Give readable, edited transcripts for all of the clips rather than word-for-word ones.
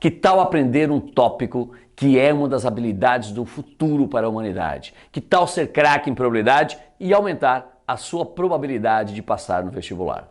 Que tal aprender um tópico que é uma das habilidades do futuro para a humanidade? Que tal ser craque em probabilidade e aumentar a sua probabilidade de passar no vestibular?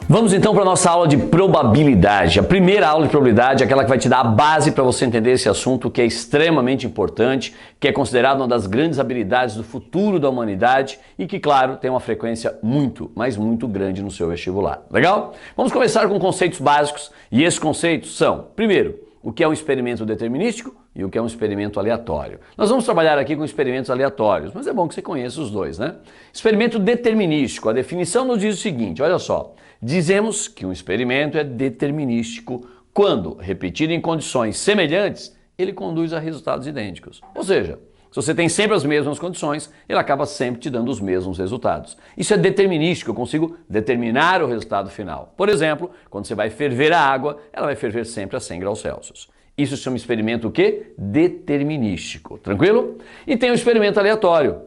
Vamos então para a nossa aula de probabilidade. A primeira aula de probabilidade é aquela que vai te dar a base para você entender esse assunto que é extremamente importante, que é considerado uma das grandes habilidades do futuro da humanidade e que, claro, tem uma frequência muito, mas muito grande no seu vestibular. Legal? Vamos começar com conceitos básicos e esses conceitos são, primeiro, o que é um experimento determinístico e o que é um experimento aleatório. Nós vamos trabalhar aqui com experimentos aleatórios, mas é bom que você conheça os dois, né? Experimento determinístico, a definição nos diz o seguinte, olha só, dizemos que um experimento é determinístico quando, repetido em condições semelhantes, ele conduz a resultados idênticos. Ou seja, se você tem sempre as mesmas condições, ele acaba sempre te dando os mesmos resultados. Isso é determinístico, eu consigo determinar o resultado final. Por exemplo, quando você vai ferver a água, ela vai ferver sempre a 100 graus Celsius. Isso se chama experimento o quê? Determinístico, tranquilo? E tem o experimento aleatório,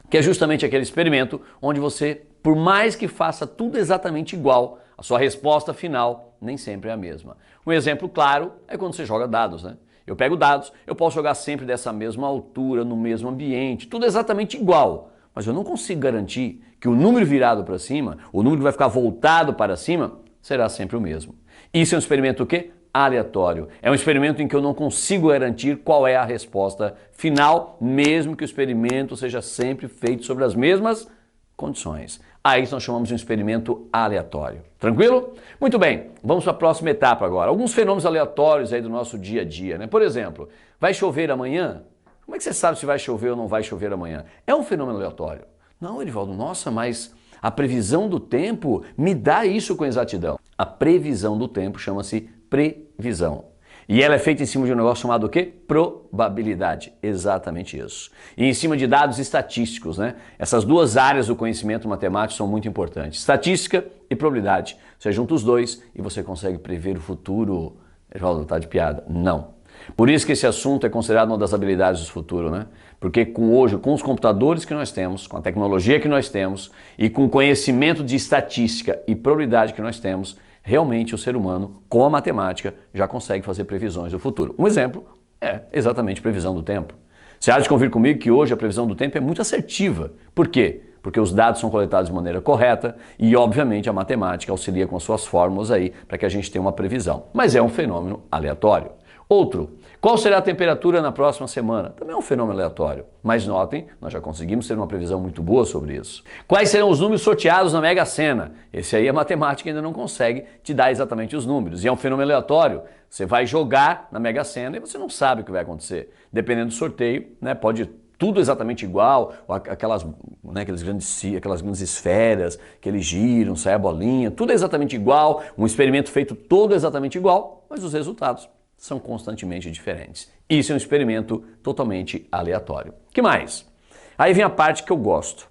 que é justamente aquele experimento onde você, por mais que faça tudo exatamente igual, a sua resposta final nem sempre é a mesma. Um exemplo claro é quando você joga dados, né? Eu pego dados, eu posso jogar sempre dessa mesma altura, no mesmo ambiente, tudo exatamente igual. Mas eu não consigo garantir que o número virado para cima, o número que vai ficar voltado para cima, será sempre o mesmo. Isso é um experimento o quê? Aleatório. É um experimento em que eu não consigo garantir qual é a resposta final, mesmo que o experimento seja sempre feito sobre as mesmas condições. Aí nós chamamos de um experimento aleatório. Tranquilo? Muito bem, vamos para a próxima etapa agora. Alguns fenômenos aleatórios aí do nosso dia a dia, né? Por exemplo, vai chover amanhã? Como é que você sabe se vai chover ou não vai chover amanhã? É um fenômeno aleatório. Não, Edivaldo, nossa, mas a previsão do tempo me dá isso com exatidão. A previsão do tempo chama-se previsão. E ela é feita em cima de um negócio chamado o quê? Probabilidade. Exatamente isso. E em cima de dados estatísticos, né? Essas duas áreas do conhecimento matemático são muito importantes. Estatística e probabilidade. Você junta os dois e você consegue prever o futuro. Edivaldo, tá de piada? Não. Por isso que esse assunto é considerado uma das habilidades do futuro, né? Porque hoje, com os computadores que nós temos, com a tecnologia que nós temos e com o conhecimento de estatística e probabilidade que nós temos, realmente o ser humano, com a matemática, já consegue fazer previsões do futuro. Um exemplo é exatamente previsão do tempo. Você há de convir comigo que hoje a previsão do tempo é muito assertiva. Por quê? Porque os dados são coletados de maneira correta e, obviamente, a matemática auxilia com as suas fórmulas aí para que a gente tenha uma previsão. Mas é um fenômeno aleatório. Outro, qual será a temperatura na próxima semana? Também é um fenômeno aleatório. Mas notem, nós já conseguimos ter uma previsão muito boa sobre isso. Quais serão os números sorteados na Mega Sena? Esse aí a matemática ainda não consegue te dar exatamente os números. E é um fenômeno aleatório. Você vai jogar na Mega Sena e você não sabe o que vai acontecer. Dependendo do sorteio, né, pode tudo exatamente igual, aquelas grandes esferas que eles giram, sai a bolinha, tudo é exatamente igual, um experimento feito todo exatamente igual, mas os resultados são constantemente diferentes. Isso é um experimento totalmente aleatório. Que mais? Aí vem a parte que eu gosto,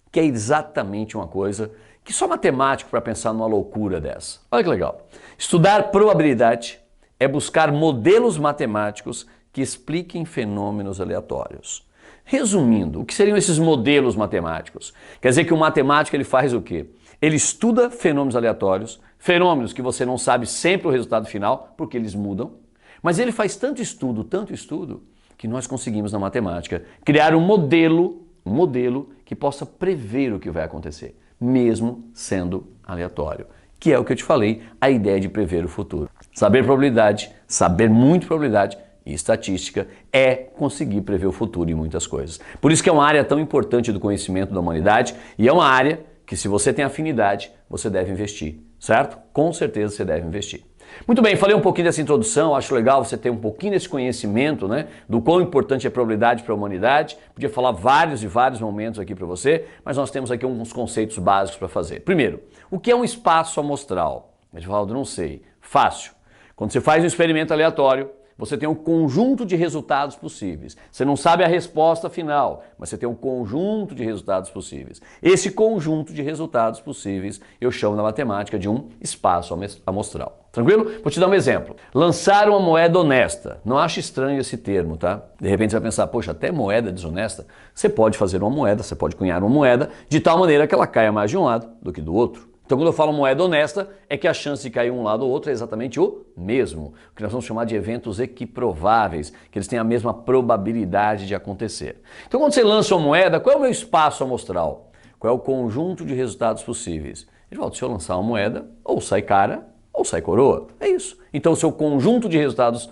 que é exatamente uma coisa que só matemático para pensar numa loucura dessa. Olha que legal. Estudar probabilidade é buscar modelos matemáticos que expliquem fenômenos aleatórios. Resumindo, o que seriam esses modelos matemáticos? Quer dizer que o matemático ele faz o quê? Ele estuda fenômenos aleatórios, fenômenos que você não sabe sempre o resultado final, porque eles mudam. Mas ele faz tanto estudo, que nós conseguimos na matemática criar um modelo que possa prever o que vai acontecer, mesmo sendo aleatório. Que é o que eu te falei, a ideia de prever o futuro. Saber probabilidade, saber muito probabilidade e estatística é conseguir prever o futuro em muitas coisas. Por isso que é uma área tão importante do conhecimento da humanidade e é uma área que se você tem afinidade, você deve investir, certo? Com certeza você deve investir. Muito bem, falei um pouquinho dessa introdução, acho legal você ter um pouquinho desse conhecimento, né, do quão importante é a probabilidade para a humanidade. Podia falar vários momentos aqui para você, mas nós temos aqui alguns conceitos básicos para fazer. Primeiro, o que é um espaço amostral? Edivaldo, não sei. Fácil. Quando você faz um experimento aleatório, você tem um conjunto de resultados possíveis. Você não sabe a resposta final, mas você tem um conjunto de resultados possíveis. Esse conjunto de resultados possíveis eu chamo na matemática de um espaço amostral. Tranquilo? Vou te dar um exemplo. Lançar uma moeda honesta. Não ache estranho esse termo, tá? De repente você vai pensar, poxa, até moeda desonesta? Você pode fazer uma moeda, você pode cunhar uma moeda de tal maneira que ela caia mais de um lado do que do outro. Então, quando eu falo moeda honesta, é que a chance de cair um lado ou outro é exatamente o mesmo. O que nós vamos chamar de eventos equiprováveis, que eles têm a mesma probabilidade de acontecer. Então, quando você lança uma moeda, qual é o meu espaço amostral? Qual é o conjunto de resultados possíveis? Edivaldo, se eu lançar uma moeda, ou sai cara, ou sai coroa. É isso. Então, o seu conjunto de resultados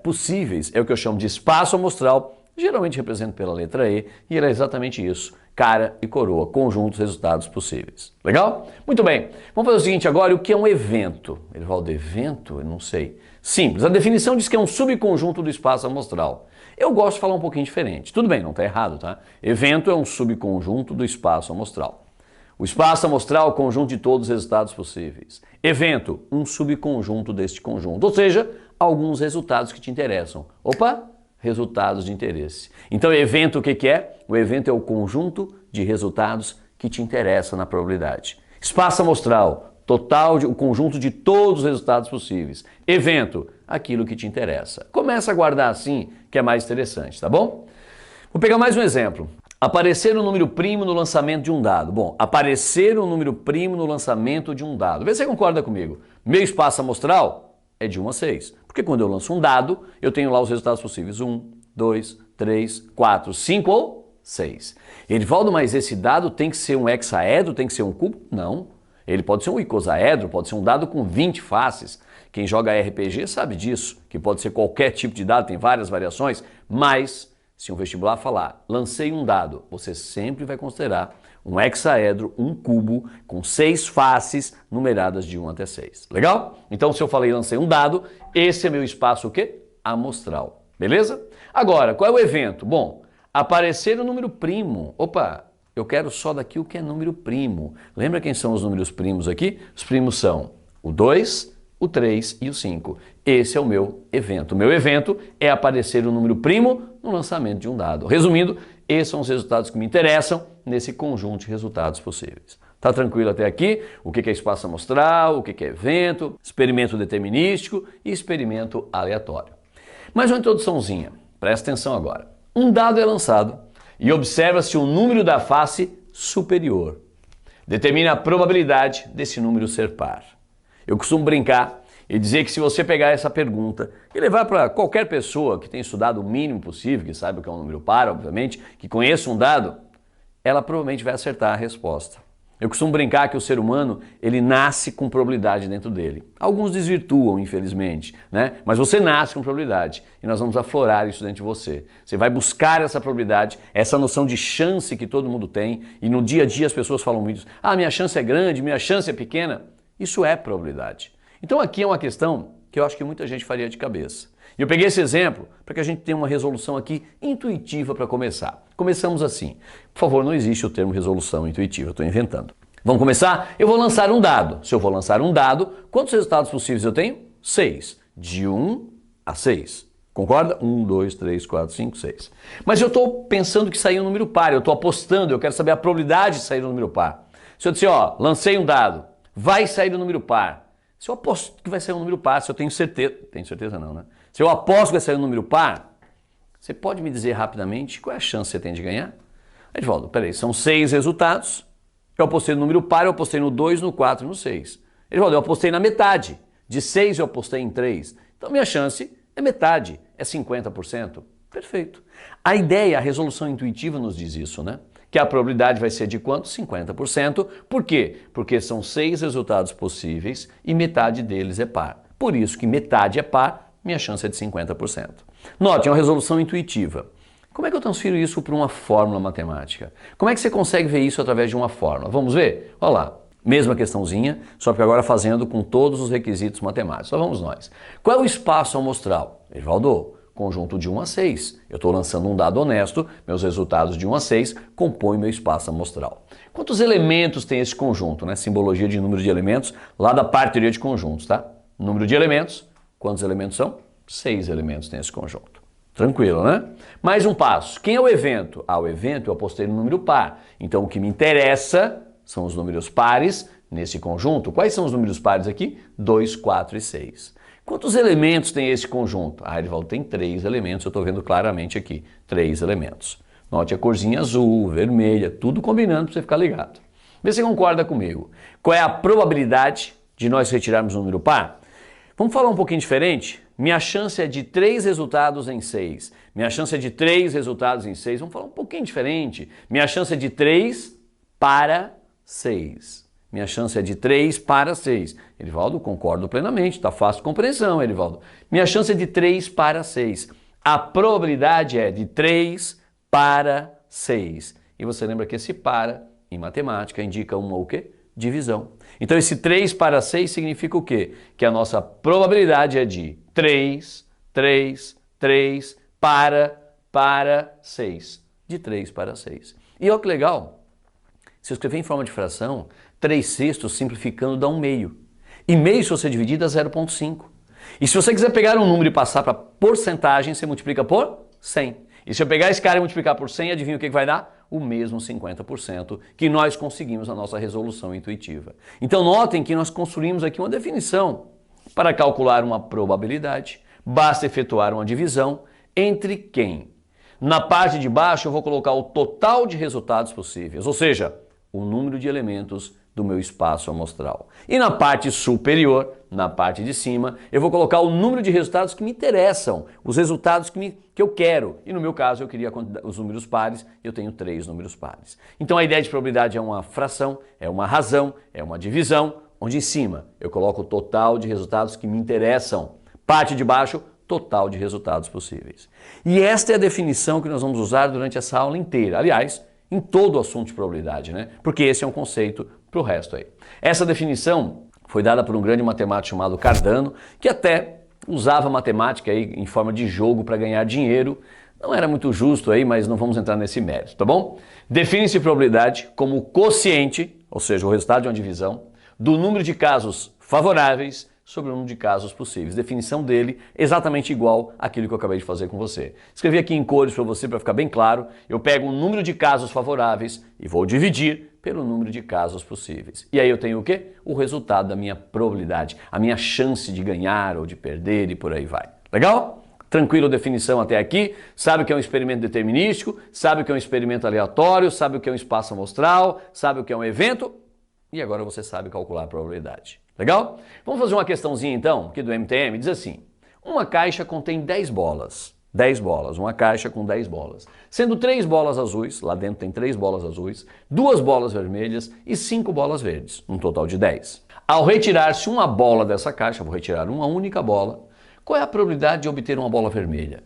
possíveis é o que eu chamo de espaço amostral, geralmente represento pela letra E, e ele é exatamente isso. Cara e coroa, conjuntos, resultados possíveis. Legal? Muito bem. Vamos fazer o seguinte agora, o que é um evento? Edivaldo, evento? Eu não sei. Simples, a definição diz que é um subconjunto do espaço amostral. Eu gosto de falar um pouquinho diferente. Tudo bem, não está errado, tá? Evento é um subconjunto do espaço amostral. O espaço amostral é o conjunto de todos os resultados possíveis. Evento, um subconjunto deste conjunto, ou seja, alguns resultados que te interessam. Opa! Resultados de interesse. Então, evento o que é? O evento é o conjunto de resultados que te interessa na probabilidade. Espaço amostral, total, o conjunto de todos os resultados possíveis. Evento, aquilo que te interessa. Começa a guardar assim, que é mais interessante, tá bom? Vou pegar mais um exemplo. Aparecer um número primo no lançamento de um dado. Bom, aparecer um número primo no lançamento de um dado. Vê se você concorda comigo. Meu espaço amostral é de 1 a 6. Porque quando eu lanço um dado, eu tenho lá os resultados possíveis. 1, 2, 3, 4, 5 ou 6. Edivaldo, mas esse dado tem que ser um hexaedro, tem que ser um cubo? Não. Ele pode ser um icosaedro, pode ser um dado com 20 faces. Quem joga RPG sabe disso, que pode ser qualquer tipo de dado, tem várias variações, mas se um vestibular falar, lancei um dado, você sempre vai considerar um hexaedro, um cubo, com 6 faces numeradas de 1 até 6. Legal? Então, se eu falei lancei um dado, esse é meu espaço o quê? Amostral. Beleza? Agora, qual é o evento? Bom, aparecer o número primo. Opa, eu quero só daqui o que é número primo. Lembra quem são os números primos aqui? Os primos são o 2, o 3 e o 5. Esse é o meu evento. O meu evento é aparecer o número primo no lançamento de um dado. Resumindo, esses são os resultados que me interessam nesse conjunto de resultados possíveis. Tá tranquilo até aqui? O que é espaço amostral, o que é evento, experimento determinístico e experimento aleatório. Mais uma introduçãozinha, presta atenção agora. Um dado é lançado e observa-se o número da face superior. Determina a probabilidade desse número ser par. Eu costumo brincar e dizer que se você pegar essa pergunta e levar para qualquer pessoa que tenha estudado o mínimo possível, que saiba o que é um número par, obviamente, que conheça um dado, ela provavelmente vai acertar a resposta. Eu costumo brincar que o ser humano, ele nasce com probabilidade dentro dele. Alguns desvirtuam, infelizmente, né? Mas você nasce com probabilidade e nós vamos aflorar isso dentro de você. Você vai buscar essa probabilidade, essa noção de chance que todo mundo tem e no dia a dia as pessoas falam muito, minha chance é grande, minha chance é pequena. Isso é probabilidade. Então aqui é uma questão que eu acho que muita gente faria de cabeça. E eu peguei esse exemplo para que a gente tenha uma resolução aqui intuitiva para começar. Começamos assim. Por favor, não existe o termo resolução intuitiva, eu estou inventando. Vamos começar? Eu vou lançar um dado. Se eu vou lançar um dado, quantos resultados possíveis eu tenho? 6. De 1 a 6. Concorda? 1, 2, 3, 4, 5, 6. Mas eu estou pensando que saiu um número par, eu estou apostando, eu quero saber a probabilidade de sair um número par. Se eu disser, lancei um dado, vai sair um número par. Se eu aposto que vai sair um número par, se eu tenho certeza não, né? Se eu aposto que vai sair um número par, você pode me dizer rapidamente qual é a chance que você tem de ganhar? Edivaldo, peraí, são 6 resultados, eu apostei no número par, eu apostei no 2, no 4 e no 6. Edivaldo, eu apostei na metade, de 6 eu apostei em 3, então minha chance é metade, é 50%. Perfeito. A ideia, a resolução intuitiva nos diz isso, né? Que a probabilidade vai ser de quanto? 50%. Por quê? Porque são 6 resultados possíveis e metade deles é par. Por isso que metade é par, minha chance é de 50%. Note, é uma resolução intuitiva. Como é que eu transfiro isso para uma fórmula matemática? Como é que você consegue ver isso através de uma fórmula? Vamos ver? Olha lá. Mesma questãozinha, só que agora fazendo com todos os requisitos matemáticos. Só vamos nós. Qual é o espaço amostral? Edivaldo, conjunto de 1 a 6. Eu estou lançando um dado honesto, meus resultados de 1 a 6 compõem meu espaço amostral. Quantos elementos tem esse conjunto, né? Simbologia de número de elementos, lá da parte teoria de conjuntos, tá? Número de elementos, quantos elementos são? 6 elementos tem esse conjunto. Tranquilo, né? Mais um passo. Quem é o evento? O evento eu apostei no número par. Então o que me interessa são os números pares nesse conjunto. Quais são os números pares aqui? 2, 4 e 6. Quantos elementos tem esse conjunto? Erivaldo, tem 3 elementos, eu estou vendo claramente aqui. 3 elementos. Note a corzinha azul, vermelha, tudo combinando para você ficar ligado. Vê se você concorda comigo. Qual é a probabilidade de nós retirarmos um número par? Vamos falar um pouquinho diferente? Minha chance é de 3 resultados em 6. Minha chance é de 3 resultados em 6. Vamos falar um pouquinho diferente. Minha chance é de 3 para 6. Minha chance é de 3 para 6. Erivaldo, concordo plenamente. Está fácil de compreensão, Erivaldo. Minha chance é de 3 para 6. A probabilidade é de 3 para 6. E você lembra que esse para, em matemática, indica uma o quê? Divisão. Então esse 3 para 6 significa o quê? Que a nossa probabilidade é de 3 para 6. De 3 para 6. E olha que legal, se eu escrever em forma de fração, 3/6 simplificando dá 1/2. E meio, se você dividir, dá 0,5. E se você quiser pegar um número e passar para porcentagem, você multiplica por 100. E se eu pegar esse cara e multiplicar por 100, adivinha o que vai dar? O mesmo 50% que nós conseguimos na nossa resolução intuitiva. Então notem que nós construímos aqui uma definição. Para calcular uma probabilidade, basta efetuar uma divisão entre quem? Na parte de baixo eu vou colocar o total de resultados possíveis, ou seja, o número de elementos do meu espaço amostral. E na parte superior, na parte de cima, eu vou colocar o número de resultados que me interessam, os resultados que eu quero. E no meu caso eu queria os números pares, eu tenho 3 números pares. Então a ideia de probabilidade é uma fração, é uma razão, é uma divisão, onde em cima eu coloco o total de resultados que me interessam. Parte de baixo, total de resultados possíveis. E esta é a definição que nós vamos usar durante essa aula inteira. Aliás, em todo o assunto de probabilidade, né? Porque esse é um conceito para o resto aí. Essa definição foi dada por um grande matemático chamado Cardano, que até usava matemática aí em forma de jogo para ganhar dinheiro. Não era muito justo aí, mas não vamos entrar nesse mérito, tá bom? Define-se probabilidade como o quociente, ou seja, o resultado de uma divisão, do número de casos favoráveis sobre o número de casos possíveis. Definição dele exatamente igual àquilo que eu acabei de fazer com você. Escrevi aqui em cores para você, para ficar bem claro. Eu pego o número de casos favoráveis e vou dividir pelo número de casos possíveis. E aí eu tenho o quê? O resultado da minha probabilidade, a minha chance de ganhar ou de perder e por aí vai. Legal? Tranquilo definição até aqui? Sabe o que é um experimento determinístico? Sabe o que é um experimento aleatório? Sabe o que é um espaço amostral? Sabe o que é um evento? E agora você sabe calcular a probabilidade. Legal? Vamos fazer uma questãozinha então, aqui do MTM, diz assim, uma caixa contém 10 bolas. 10 bolas, uma caixa com 10 bolas. Sendo 3 bolas azuis, lá dentro tem 3 bolas azuis, 2 bolas vermelhas e 5 bolas verdes, um total de 10. Ao retirar-se uma bola dessa caixa, vou retirar uma única bola, qual é a probabilidade de obter uma bola vermelha?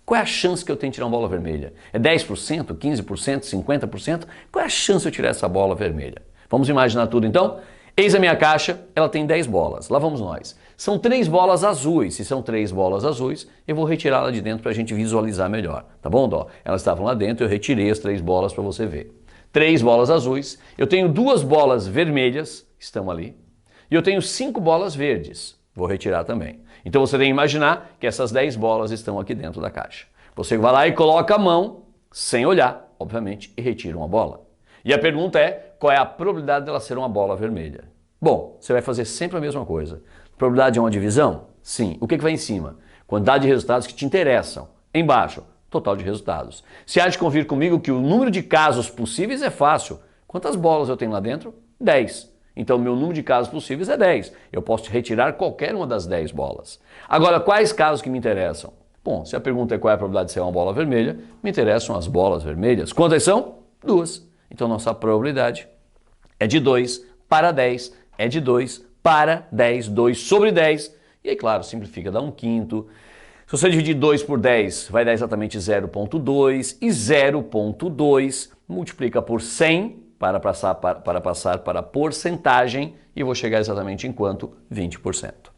Qual é a chance que eu tenho de tirar uma bola vermelha? É 10%, 15%, 50%? Qual é a chance de eu tirar essa bola vermelha? Vamos imaginar tudo então? Eis a minha caixa, ela tem 10 bolas. Lá vamos nós. São 3 bolas azuis. Se são 3 bolas azuis, eu vou retirá-la de dentro para a gente visualizar melhor. Tá bom, Dó? Elas estavam lá dentro, eu retirei as 3 bolas para você ver. 3 bolas azuis. Eu tenho 2 bolas vermelhas, estão ali. E eu tenho 5 bolas verdes. Vou retirar também. Então você tem que imaginar que essas 10 bolas estão aqui dentro da caixa. Você vai lá e coloca a mão, sem olhar, obviamente, e retira uma bola. E a pergunta é, qual é a probabilidade dela ser uma bola vermelha? Bom, você vai fazer sempre a mesma coisa. Probabilidade é uma divisão? Sim. O que vai em cima? Quantidade de resultados que te interessam. Embaixo, total de resultados. Se há de convir comigo que o número de casos possíveis é fácil. Quantas bolas eu tenho lá dentro? 10. Então, meu número de casos possíveis é 10. Eu posso retirar qualquer uma das 10 bolas. Agora, quais casos que me interessam? Bom, se a pergunta é qual é a probabilidade de ser uma bola vermelha, me interessam as bolas vermelhas. Quantas são? 2. Então, nossa probabilidade é de 2 para 10, é de 2 para 10, 2 sobre 10. E aí, claro, simplifica, dá 1/5. Se você dividir 2 por 10, vai dar exatamente 0,2. E 0,2 multiplica por 100 para passar para a porcentagem e vou chegar exatamente em quanto? 20%.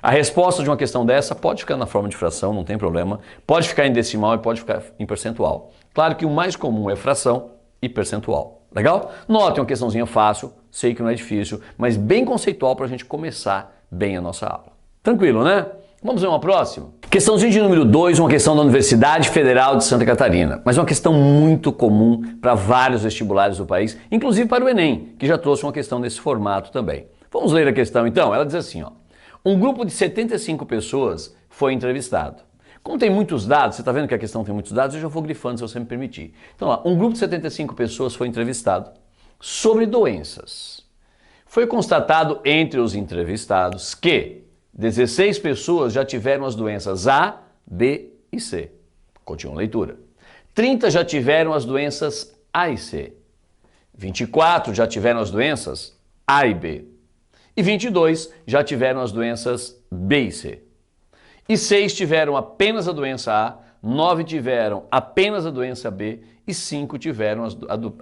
A resposta de uma questão dessa pode ficar na forma de fração, não tem problema. Pode ficar em decimal e pode ficar em percentual. Claro que o mais comum é fração e percentual. Legal? Note uma questãozinha fácil, sei que não é difícil, mas bem conceitual para a gente começar bem a nossa aula. Tranquilo, né? Vamos ver uma próxima? Questãozinha de número 2, uma questão da Universidade Federal de Santa Catarina, mas uma questão muito comum para vários vestibulares do país, inclusive para o Enem, que já trouxe uma questão nesse formato também. Vamos ler a questão então? Ela diz assim, ó. Um grupo de 75 pessoas foi entrevistado. Como tem muitos dados, você está vendo que a questão tem muitos dados, eu já vou grifando se você me permitir. Então, lá, um grupo de 75 pessoas foi entrevistado sobre doenças. Foi constatado entre os entrevistados que 16 pessoas já tiveram as doenças A, B e C. Continua a leitura. 30 já tiveram as doenças A e C. 24 já tiveram as doenças A e B. E 22 já tiveram as doenças B e C. E 6 tiveram apenas a doença A, 9 tiveram apenas a doença B e 5 tiveram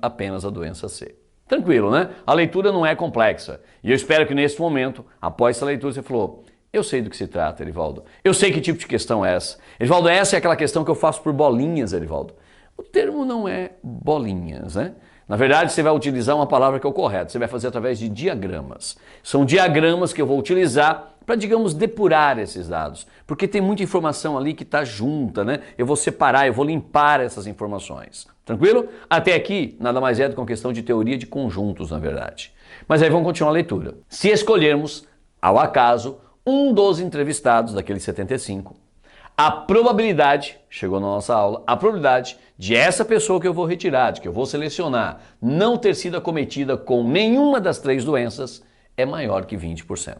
apenas a doença C. Tranquilo, né? A leitura não é complexa. E eu espero que nesse momento, após essa leitura, você falou, eu sei do que se trata, Erivaldo. Eu sei que tipo de questão é essa. Erivaldo, essa é aquela questão que eu faço por bolinhas, Erivaldo. O termo não é bolinhas, né? Na verdade, você vai utilizar uma palavra que é o correto. Você vai fazer através de diagramas. São diagramas que eu vou utilizar para, digamos, depurar esses dados. Porque tem muita informação ali que está junta, né? Eu vou separar, eu vou limpar essas informações. Tranquilo? Até aqui, nada mais é do que uma questão de teoria de conjuntos, na verdade. Mas aí vamos continuar a leitura. Se escolhermos, ao acaso, um dos entrevistados, daqueles 75, a probabilidade, chegou na nossa aula, a probabilidade de essa pessoa que eu vou retirar, de que eu vou selecionar, não ter sido acometida com nenhuma das 3 doenças é maior que 20%.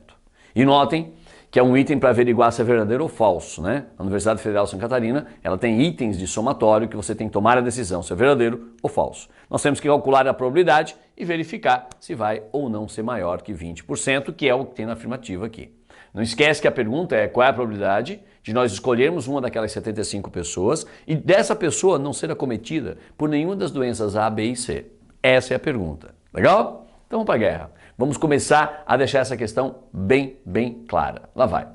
E notem que é um item para averiguar se é verdadeiro ou falso, né? A Universidade Federal de Santa Catarina, ela tem itens de somatório que você tem que tomar a decisão se é verdadeiro ou falso. Nós temos que calcular a probabilidade e verificar se vai ou não ser maior que 20%, que é o que tem na afirmativa aqui. Não esquece que a pergunta é qual é a probabilidade de nós escolhermos uma daquelas 75 pessoas e dessa pessoa não ser acometida por nenhuma das doenças A, B e C. Essa é a pergunta. Legal? Então vamos para a guerra. Vamos começar a deixar essa questão bem clara. Lá vai.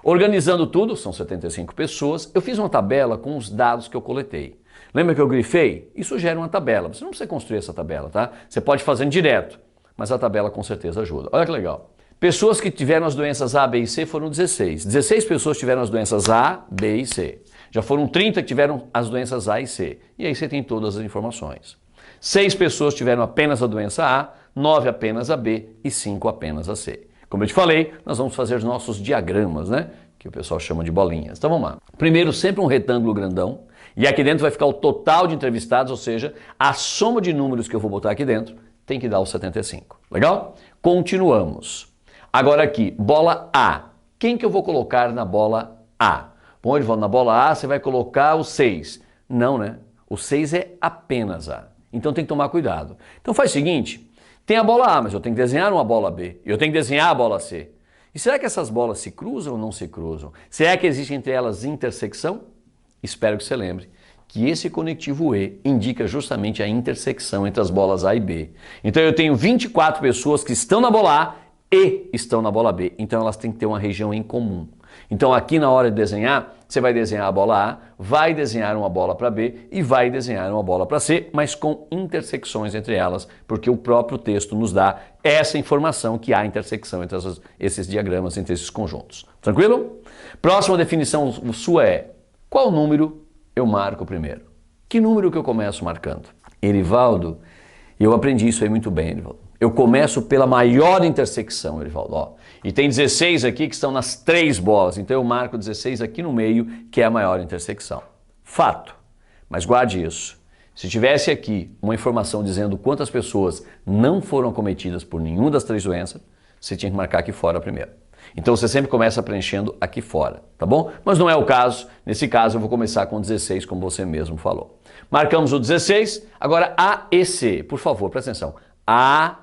Organizando tudo, são 75 pessoas, eu fiz uma tabela com os dados que eu coletei. Lembra que eu grifei? Isso gera uma tabela. Você não precisa construir essa tabela, tá? Você pode fazer direto, mas a tabela com certeza ajuda. Olha que legal. Pessoas que tiveram as doenças A, B e C foram 16. 16 pessoas tiveram as doenças A, B e C. Já foram 30 que tiveram as doenças A e C. E aí você tem todas as informações. 6 pessoas tiveram apenas a doença A, 9 apenas a B e 5 apenas a C. Como eu te falei, nós vamos fazer os nossos diagramas, né? Que o pessoal chama de bolinhas. Então vamos lá. Primeiro, sempre um retângulo grandão. E aqui dentro vai ficar o total de entrevistados, ou seja, a soma de números que eu vou botar aqui dentro tem que dar os 75. Legal? Continuamos. Agora aqui, bola A. Quem que eu vou colocar na bola A? Bom, Erivaldo, na bola A você vai colocar o 6. Não, né? O 6 é apenas A. Então tem que tomar cuidado. Então faz o seguinte, tem a bola A, mas eu tenho que desenhar uma bola B. Eu tenho que desenhar a bola C. E será que essas bolas se cruzam ou não se cruzam? Será que existe entre elas intersecção? Espero que você lembre que esse conectivo E indica justamente a intersecção entre as bolas A e B. Então eu tenho 24 pessoas que estão na bola A e estão na bola B. Então elas têm que ter uma região em comum. Então aqui na hora de desenhar, você vai desenhar a bola A, vai desenhar uma bola para B e vai desenhar uma bola para C, mas com intersecções entre elas, porque o próprio texto nos dá essa informação que há intersecção entre esses diagramas, entre esses conjuntos. Tranquilo? Próxima definição sua é, qual número eu marco primeiro? Que número que eu começo marcando? Erivaldo, eu aprendi isso aí muito bem, Erivaldo. Eu começo pela maior intersecção, Erivaldo. Ó, e tem 16 aqui que estão nas 3 bolas, então eu marco 16 aqui no meio, que é a maior intersecção. Fato. Mas guarde isso. Se tivesse aqui uma informação dizendo quantas pessoas não foram acometidas por nenhuma das 3 doenças, você tinha que marcar aqui fora primeiro. Então você sempre começa preenchendo aqui fora, tá bom? Mas não é o caso. Nesse caso eu vou começar com 16, como você mesmo falou. Marcamos o 16, agora A e C. Por favor, presta atenção. A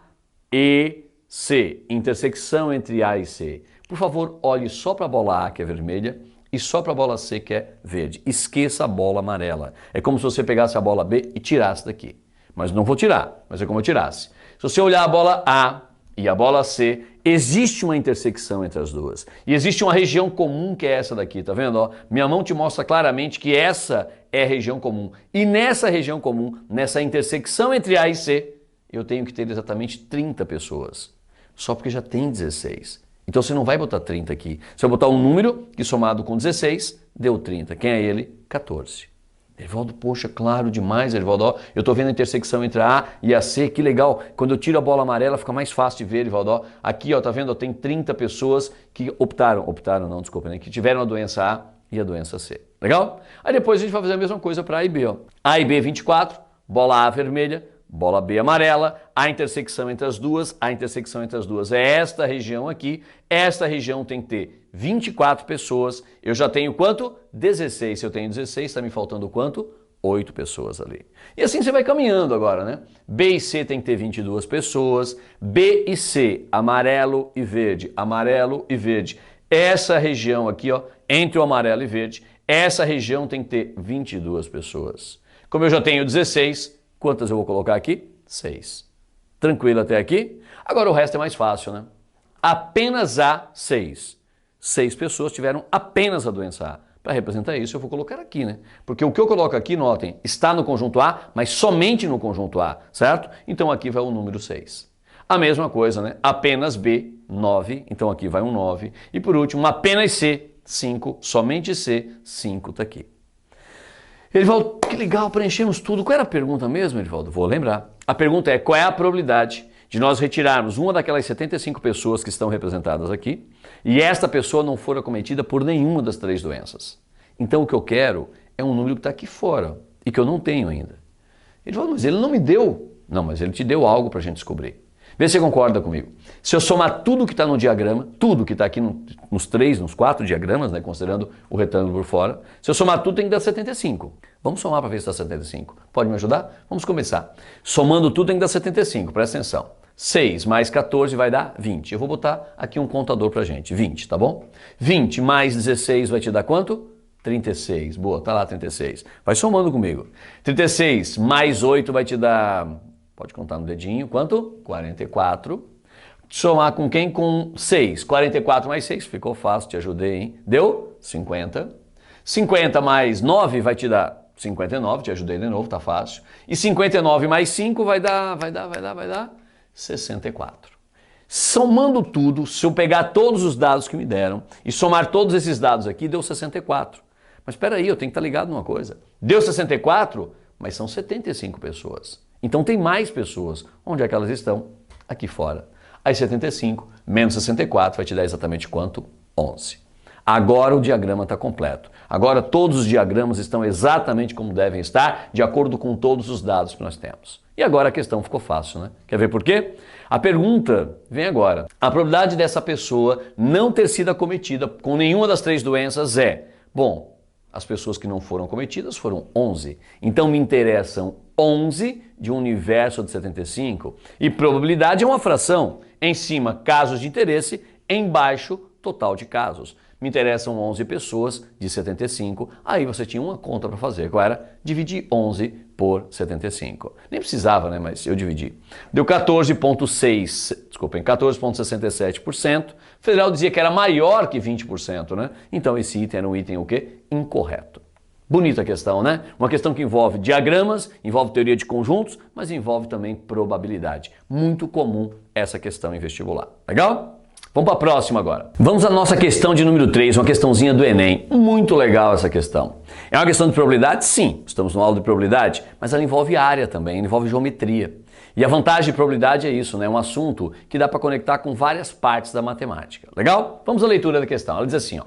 e C, intersecção entre A e C. Por favor, olhe só para a bola A, que é vermelha, e só para a bola C, que é verde. Esqueça a bola amarela. É como se você pegasse a bola B e tirasse daqui. Mas não vou tirar, mas é como eu tirasse. Se você olhar a bola A e a bola C, existe uma intersecção entre as duas. E existe uma região comum que é essa daqui, tá vendo? Ó, minha mão te mostra claramente que essa é a região comum. E nessa região comum, nessa intersecção entre A e C, eu tenho que ter exatamente 30 pessoas. Só porque já tem 16. Então você não vai botar 30 aqui. Você vai botar um número que somado com 16 deu 30. Quem é ele? 14. Erivaldo, poxa, claro demais, Erivaldo. Ó, eu estou vendo a intersecção entre a A e a C, que legal. Quando eu tiro a bola amarela fica mais fácil de ver, Erivaldo. Ó, aqui, ó, tá vendo? Ó, tem 30 pessoas que optaram não, desculpa, né? Que tiveram a doença A e a doença C. Legal? Aí depois a gente vai fazer a mesma coisa para A e B. Ó. A e B 24, bola A vermelha, bola B amarela, a intersecção entre as duas, é esta região aqui, esta região tem que ter 24 pessoas, eu já tenho quanto? 16, se eu tenho 16, está me faltando quanto? 8 pessoas ali. E assim você vai caminhando agora, né? B e C tem que ter 22 pessoas, B e C, amarelo e verde, essa região aqui, ó, entre o amarelo e verde, essa região tem que ter 22 pessoas. Como eu já tenho 16, quantas eu vou colocar aqui? 6. Tranquilo até aqui? Agora o resto é mais fácil, né? Apenas A, 6. 6 pessoas tiveram apenas a doença A. Para representar isso, eu vou colocar aqui, né? Porque o que eu coloco aqui, notem, está no conjunto A, mas somente no conjunto A, certo? Então aqui vai o número 6. A mesma coisa, né? Apenas B, 9. Então aqui vai um 9. E por último, apenas C, 5. Somente C, 5 está aqui. Erivaldo, que legal, preenchemos tudo. Qual era a pergunta mesmo, Erivaldo? Vou lembrar. A pergunta é: qual é a probabilidade de nós retirarmos uma daquelas 75 pessoas que estão representadas aqui e esta pessoa não for acometida por nenhuma das 3 doenças? Então o que eu quero é um número que está aqui fora e que eu não tenho ainda. Erivaldo, mas ele não me deu. Não, mas ele te deu algo para a gente descobrir. Vê se você concorda comigo. Se eu somar tudo que está no diagrama, tudo que está aqui nos 4 diagramas, né, considerando o retângulo por fora, se eu somar tudo tem que dar 75. Vamos somar para ver se dá 75. Pode me ajudar? Vamos começar. Somando tudo tem que dar 75, presta atenção. 6 mais 14 vai dar 20. Eu vou botar aqui um contador pra gente, 20, tá bom? 20 mais 16 vai te dar quanto? 36. Boa, tá lá 36. Vai somando comigo. 36 mais 8 vai te dar... Pode contar no dedinho. Quanto? 44. Somar com quem? Com 6. 44 mais 6. Ficou fácil, te ajudei, hein? Deu? 50. 50 mais 9 vai te dar 59. Te ajudei de novo, tá fácil. E 59 mais 5 vai dar 64. Somando tudo, se eu pegar todos os dados que me deram e somar todos esses dados aqui, deu 64. Mas espera aí, eu tenho que estar ligado numa coisa. Deu 64, mas são 75 pessoas. Então tem mais pessoas. Onde é que elas estão? Aqui fora. Aí 75 menos 64 vai te dar exatamente quanto? 11. Agora o diagrama está completo. Agora todos os diagramas estão exatamente como devem estar, de acordo com todos os dados que nós temos. E agora a questão ficou fácil, né? Quer ver por quê? A pergunta vem agora. A probabilidade dessa pessoa não ter sido acometida com nenhuma das 3 doenças é... Bom, as pessoas que não foram acometidas foram 11. Então me interessam 11 de um universo de 75. E probabilidade é uma fração. Em cima, casos de interesse. Embaixo, total de casos. Me interessam 11 pessoas de 75. Aí você tinha uma conta para fazer. Qual era? Dividir 11 por 75. Nem precisava, né? Mas eu dividi. Deu 14,67%. O federal dizia que era maior que 20%, né? Então esse item era um item o quê? Incorreto. Bonita a questão, né? Uma questão que envolve diagramas, envolve teoria de conjuntos, mas envolve também probabilidade. Muito comum essa questão em vestibular. Legal? Vamos para a próxima agora. Vamos à nossa questão de número 3, uma questãozinha do Enem. Muito legal essa questão. É uma questão de probabilidade? Sim, estamos numa aula de probabilidade, mas ela envolve área também, envolve geometria. E a vantagem de probabilidade é isso, né? É um assunto que dá para conectar com várias partes da matemática. Legal? Vamos à leitura da questão. Ela diz assim, ó.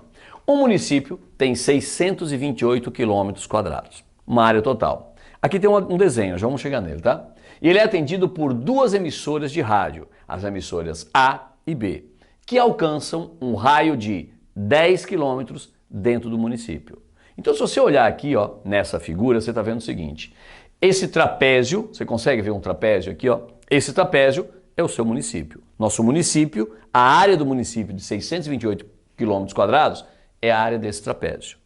Um município tem 628 quilômetros quadrados, uma área total. Aqui tem um desenho, já vamos chegar nele, tá? E ele é atendido por 2 emissoras de rádio, as emissoras A e B, que alcançam um raio de 10 quilômetros dentro do município. Então, se você olhar aqui, ó, nessa figura, você está vendo o seguinte. Esse trapézio, você consegue ver um trapézio aqui, ó? Esse trapézio é o seu município. Nosso município, a área do município de 628 quilômetros quadrados é a área desse trapézio.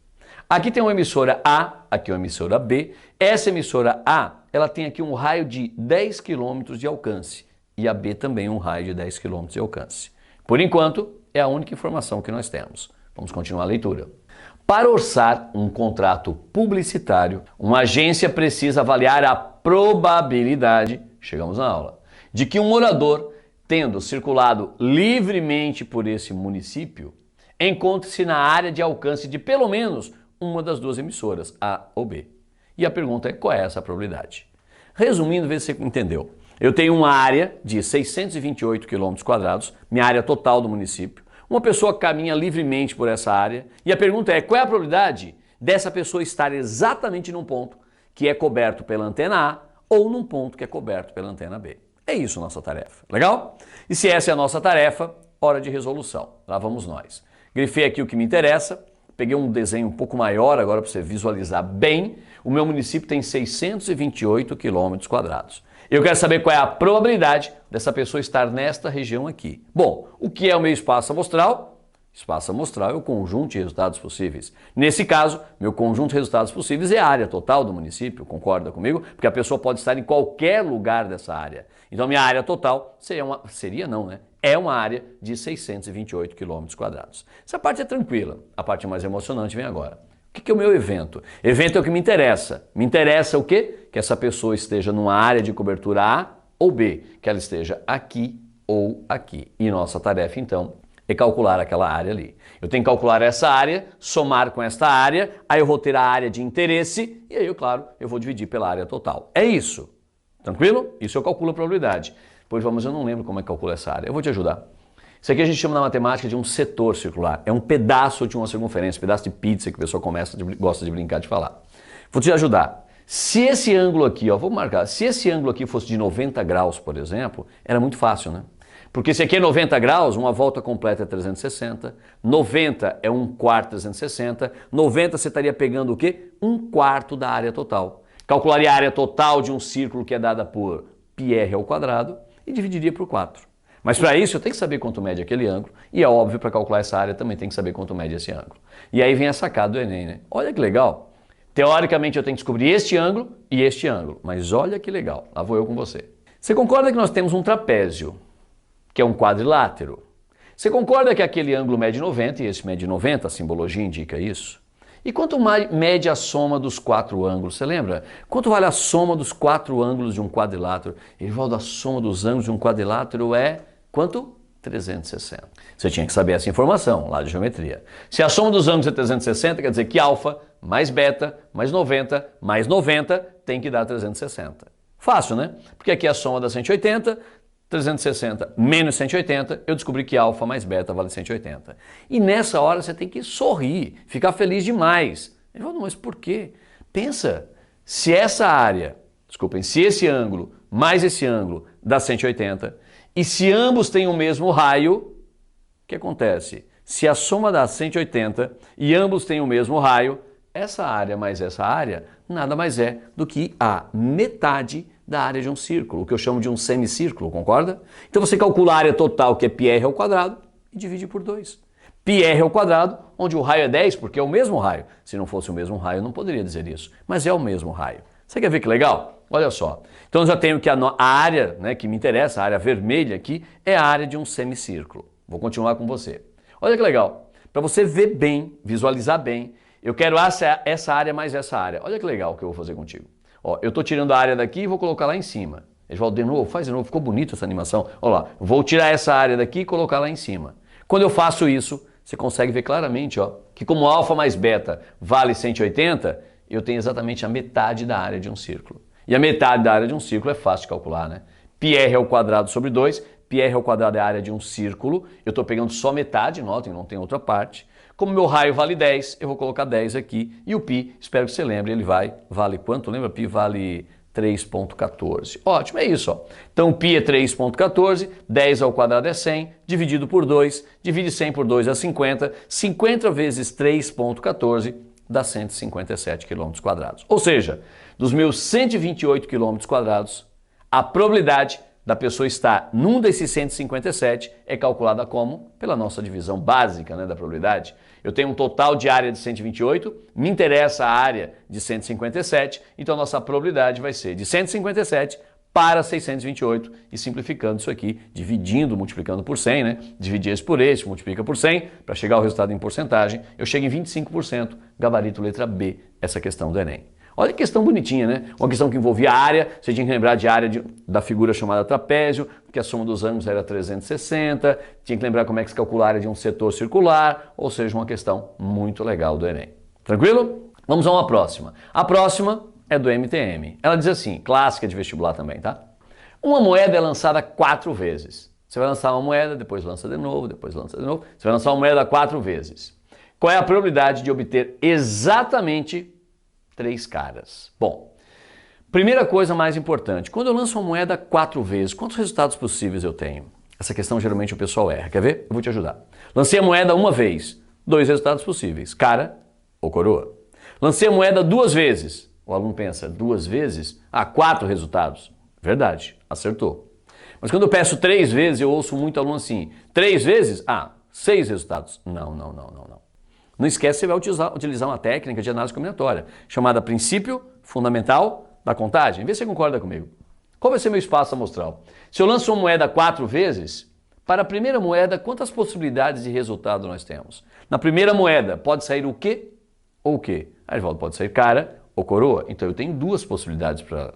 Aqui tem uma emissora A, aqui uma emissora B. Essa emissora A, ela tem aqui um raio de 10 quilômetros de alcance. E a B também um raio de 10 quilômetros de alcance. Por enquanto, é a única informação que nós temos. Vamos continuar a leitura. Para orçar um contrato publicitário, uma agência precisa avaliar a probabilidade, chegamos na aula, de que um morador tendo circulado livremente por esse município, encontre-se na área de alcance de pelo menos uma das duas emissoras, A ou B. E a pergunta é, qual é essa probabilidade? Resumindo, vê se você entendeu. Eu tenho uma área de 628 km², minha área total do município. Uma pessoa caminha livremente por essa área e a pergunta é, qual é a probabilidade dessa pessoa estar exatamente num ponto que é coberto pela antena A ou num ponto que é coberto pela antena B? É isso a nossa tarefa, legal? E se essa é a nossa tarefa, hora de resolução. Lá vamos nós. Grifei aqui o que me interessa, peguei um desenho um pouco maior agora para você visualizar bem. O meu município tem 628 km². Eu quero saber qual é a probabilidade dessa pessoa estar nesta região aqui. Bom, o que é o meu espaço amostral? Espaço amostral é o conjunto de resultados possíveis. Nesse caso, meu conjunto de resultados possíveis é a área total do município, concorda comigo? Porque a pessoa pode estar em qualquer lugar dessa área. Então, minha área total é uma área de 628 km². Essa parte é tranquila, a parte mais emocionante vem agora. O que é o meu evento? Evento é o que me interessa. Me interessa o quê? Que essa pessoa esteja numa área de cobertura A ou B, que ela esteja aqui ou aqui. E nossa tarefa, então, é calcular aquela área ali. Eu tenho que calcular essa área, somar com esta área, aí eu vou ter a área de interesse e aí, claro, eu vou dividir pela área total. É isso. Tranquilo? Isso eu calculo a probabilidade. Pois vamos, eu não lembro como é que calcula essa área. Eu vou te ajudar. Isso aqui a gente chama na matemática de um setor circular. É um pedaço de uma circunferência, um pedaço de pizza que o pessoal gosta de brincar de falar. Vou te ajudar. Se esse ângulo aqui, ó, vou marcar, se esse ângulo aqui fosse de 90 graus, por exemplo, era muito fácil, né? Porque se aqui é 90 graus, uma volta completa é 360, 90 é 1/4 360, 90 você estaria pegando o quê? 1/4 da área total. Calcularia a área total de um círculo que é dada por πr² e dividiria por 4. Mas para isso eu tenho que saber quanto mede aquele ângulo e é óbvio, para calcular essa área também tem que saber quanto mede esse ângulo. E aí vem a sacada do Enem, né? Olha que legal. Teoricamente eu tenho que descobrir este ângulo e este ângulo, mas olha que legal, lá vou eu com você. Você concorda que nós temos um trapézio, que é um quadrilátero? Você concorda que aquele ângulo mede 90 e esse mede 90, a simbologia indica isso? E quanto mede a soma dos 4 ângulos? Você lembra? Quanto vale a soma dos 4 ângulos de um quadrilátero? Igual a soma dos ângulos de um quadrilátero é quanto? 360. Você tinha que saber essa informação lá de geometria. Se a soma dos ângulos é 360, quer dizer que alfa mais beta mais 90 tem que dar 360. Fácil, né? Porque aqui é a soma dá 180, 360 menos 180, eu descobri que alfa mais beta vale 180. E nessa hora você tem que sorrir, ficar feliz demais. Eu falo, mas por quê? Pensa, se essa área, se esse ângulo mais esse ângulo dá 180, e se ambos têm o mesmo raio, o que acontece? Se a soma dá 180 e ambos têm o mesmo raio, essa área mais essa área nada mais é do que a metade da área de um círculo, o que eu chamo de um semicírculo, concorda? Então você calcula a área total, que é πr² e divide por 2. πr², onde o raio é 10, porque é o mesmo raio. Se não fosse o mesmo raio, eu não poderia dizer isso, mas é o mesmo raio. Você quer ver que legal? Olha só. Então eu já tenho que a área, né, que me interessa, a área vermelha aqui, é a área de um semicírculo. Vou continuar com você. Olha que legal. Para você ver bem, visualizar bem, eu quero essa área mais essa área. Olha que legal que eu vou fazer contigo. Ó, eu estou tirando a área daqui e vou colocar lá em cima. Evaldo, de novo, faz de novo, ficou bonito essa animação. Olha lá, vou tirar essa área daqui e colocar lá em cima. Quando eu faço isso, você consegue ver claramente, ó, que como alfa mais beta vale 180, eu tenho exatamente a metade da área de um círculo. E a metade da área de um círculo é fácil de calcular, né? πr² sobre 2, πr² é a área de um círculo, eu estou pegando só metade, notem, não tem outra parte. Como meu raio vale 10, eu vou colocar 10 aqui. E o π, espero que você lembre, ele vale quanto? Lembra? Π vale 3,14. Ótimo, é isso. Ó. Então π é 3,14, 10² é 100, dividido por 2, divide 100 por 2 é 50, 50 vezes 3,14 dá 157 km². Ou seja, dos meus 128 km², a probabilidade da pessoa estar num desses 157 é calculada como? Pela nossa divisão básica, né, da probabilidade. Eu tenho um total de área de 128, me interessa a área de 157, então nossa probabilidade vai ser de 157 para 628 e simplificando isso aqui, dividindo, multiplicando por 100, né? Divide esse por esse, multiplica por 100, para chegar ao resultado em porcentagem, eu chego em 25%, gabarito letra B, essa questão do Enem. Olha que questão bonitinha, né? Uma questão que envolvia a área, você tinha que lembrar de área da figura chamada trapézio, que a soma dos ângulos era 360, tinha que lembrar como é que se calcula a área de um setor circular, ou seja, uma questão muito legal do Enem. Tranquilo? Vamos a uma próxima. A próxima é do MTM. Ela diz assim, clássica de vestibular também, tá? Uma moeda é lançada 4 vezes. Você vai lançar uma moeda, depois lança de novo, depois lança de novo. Você vai lançar uma moeda 4 vezes. Qual é a probabilidade de obter exatamente 3 caras? Bom, primeira coisa mais importante, quando eu lanço uma moeda 4 vezes, quantos resultados possíveis eu tenho? Essa questão geralmente o pessoal erra, quer ver? Eu vou te ajudar. Lancei a moeda uma vez, 2 resultados possíveis, cara ou coroa. Lancei a moeda 2 vezes, o aluno pensa, 2 vezes? 4 resultados. Verdade, acertou. Mas quando eu peço 3 vezes, eu ouço muito aluno assim, 3 vezes? 6 resultados. Não. Não esquece que você vai utilizar uma técnica de análise combinatória, chamada princípio fundamental da contagem. Vê se você concorda comigo. Qual vai ser meu espaço amostral? Se eu lanço uma moeda 4 vezes, para a primeira moeda, quantas possibilidades de resultado nós temos? Na primeira moeda, pode sair o quê ou o quê? Arivaldo, pode sair cara ou coroa. Então eu tenho 2 possibilidades para ela.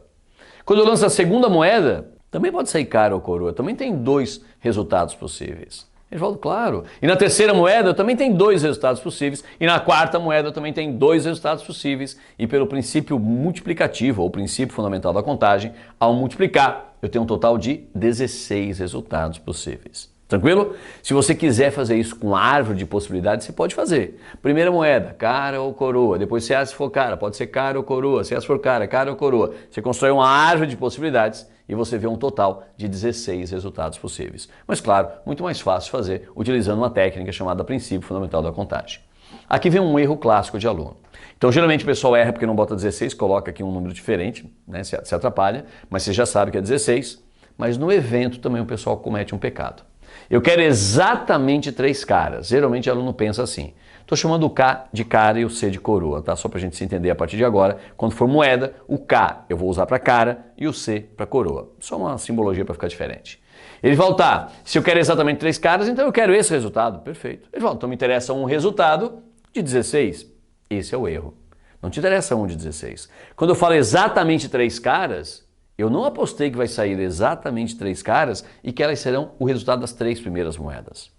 Quando eu lanço a segunda moeda, também pode sair cara ou coroa. Também tem 2 resultados possíveis. Arivaldo, claro. E na terceira moeda eu também tenho 2 resultados possíveis. E na quarta moeda eu também tenho 2 resultados possíveis. E pelo princípio multiplicativo, ou princípio fundamental da contagem, ao multiplicar, eu tenho um total de 16 resultados possíveis. Tranquilo? Se você quiser fazer isso com árvore de possibilidades, você pode fazer. Primeira moeda, cara ou coroa. Depois, se essa for cara, pode ser cara ou coroa. Se essa for cara ou coroa. Você constrói uma árvore de possibilidades e você vê um total de 16 resultados possíveis. Mas claro, muito mais fácil fazer utilizando uma técnica chamada princípio fundamental da contagem. Aqui vem um erro clássico de aluno. Então, geralmente o pessoal erra porque não bota 16, coloca aqui um número diferente, né? Se atrapalha, mas você já sabe que é 16. Mas no evento também o pessoal comete um pecado. Eu quero exatamente 3 caras. Geralmente o aluno pensa assim. Estou chamando o K de cara e o C de coroa, tá? Só para a gente se entender a partir de agora. Quando for moeda, o K eu vou usar para cara e o C para coroa. Só uma simbologia para ficar diferente. Ele fala, tá, se eu quero exatamente 3 caras, então eu quero esse resultado. Perfeito. Ele fala, então me interessa um resultado de 16. Esse é o erro. Não te interessa um de 16. Quando eu falo exatamente 3 caras, eu não apostei que vai sair exatamente 3 caras e que elas serão o resultado das 3 primeiras moedas.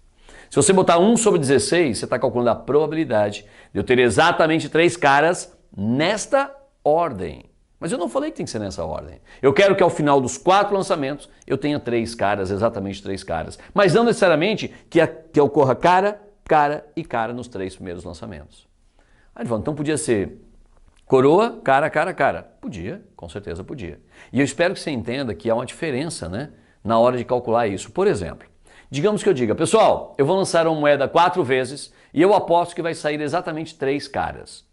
Se você botar 1 sobre 16, você está calculando a probabilidade de eu ter exatamente 3 caras nesta ordem. Mas eu não falei que tem que ser nessa ordem. Eu quero que ao final dos 4 lançamentos eu tenha 3 caras, exatamente 3 caras. Mas não necessariamente que ocorra cara, cara e cara nos 3 primeiros lançamentos. Então podia ser coroa, cara, cara, cara. Podia, com certeza podia. E eu espero que você entenda que há uma diferença, né, na hora de calcular isso. Por exemplo, digamos que eu diga, pessoal, eu vou lançar uma moeda 4 vezes e eu aposto que vai sair exatamente 3 caras.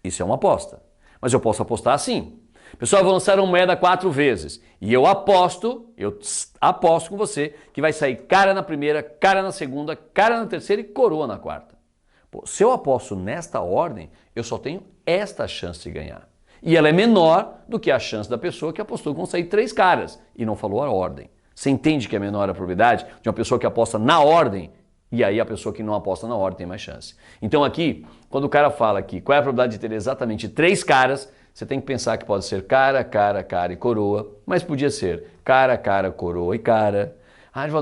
Isso é uma aposta. Mas eu posso apostar assim. Pessoal, eu vou lançar uma moeda 4 vezes e eu aposto com você que vai sair cara na primeira, cara na segunda, cara na terceira e coroa na quarta. Pô, se eu aposto nesta ordem, eu só tenho esta chance de ganhar. E ela é menor do que a chance da pessoa que apostou que vão sair 3 caras e não falou a ordem. Você entende que é menor a probabilidade de uma pessoa que aposta na ordem e aí a pessoa que não aposta na ordem tem mais chance. Então aqui, quando o cara fala aqui qual é a probabilidade de ter exatamente 3 caras, você tem que pensar que pode ser cara, cara, cara e coroa, mas podia ser cara, cara, coroa e cara.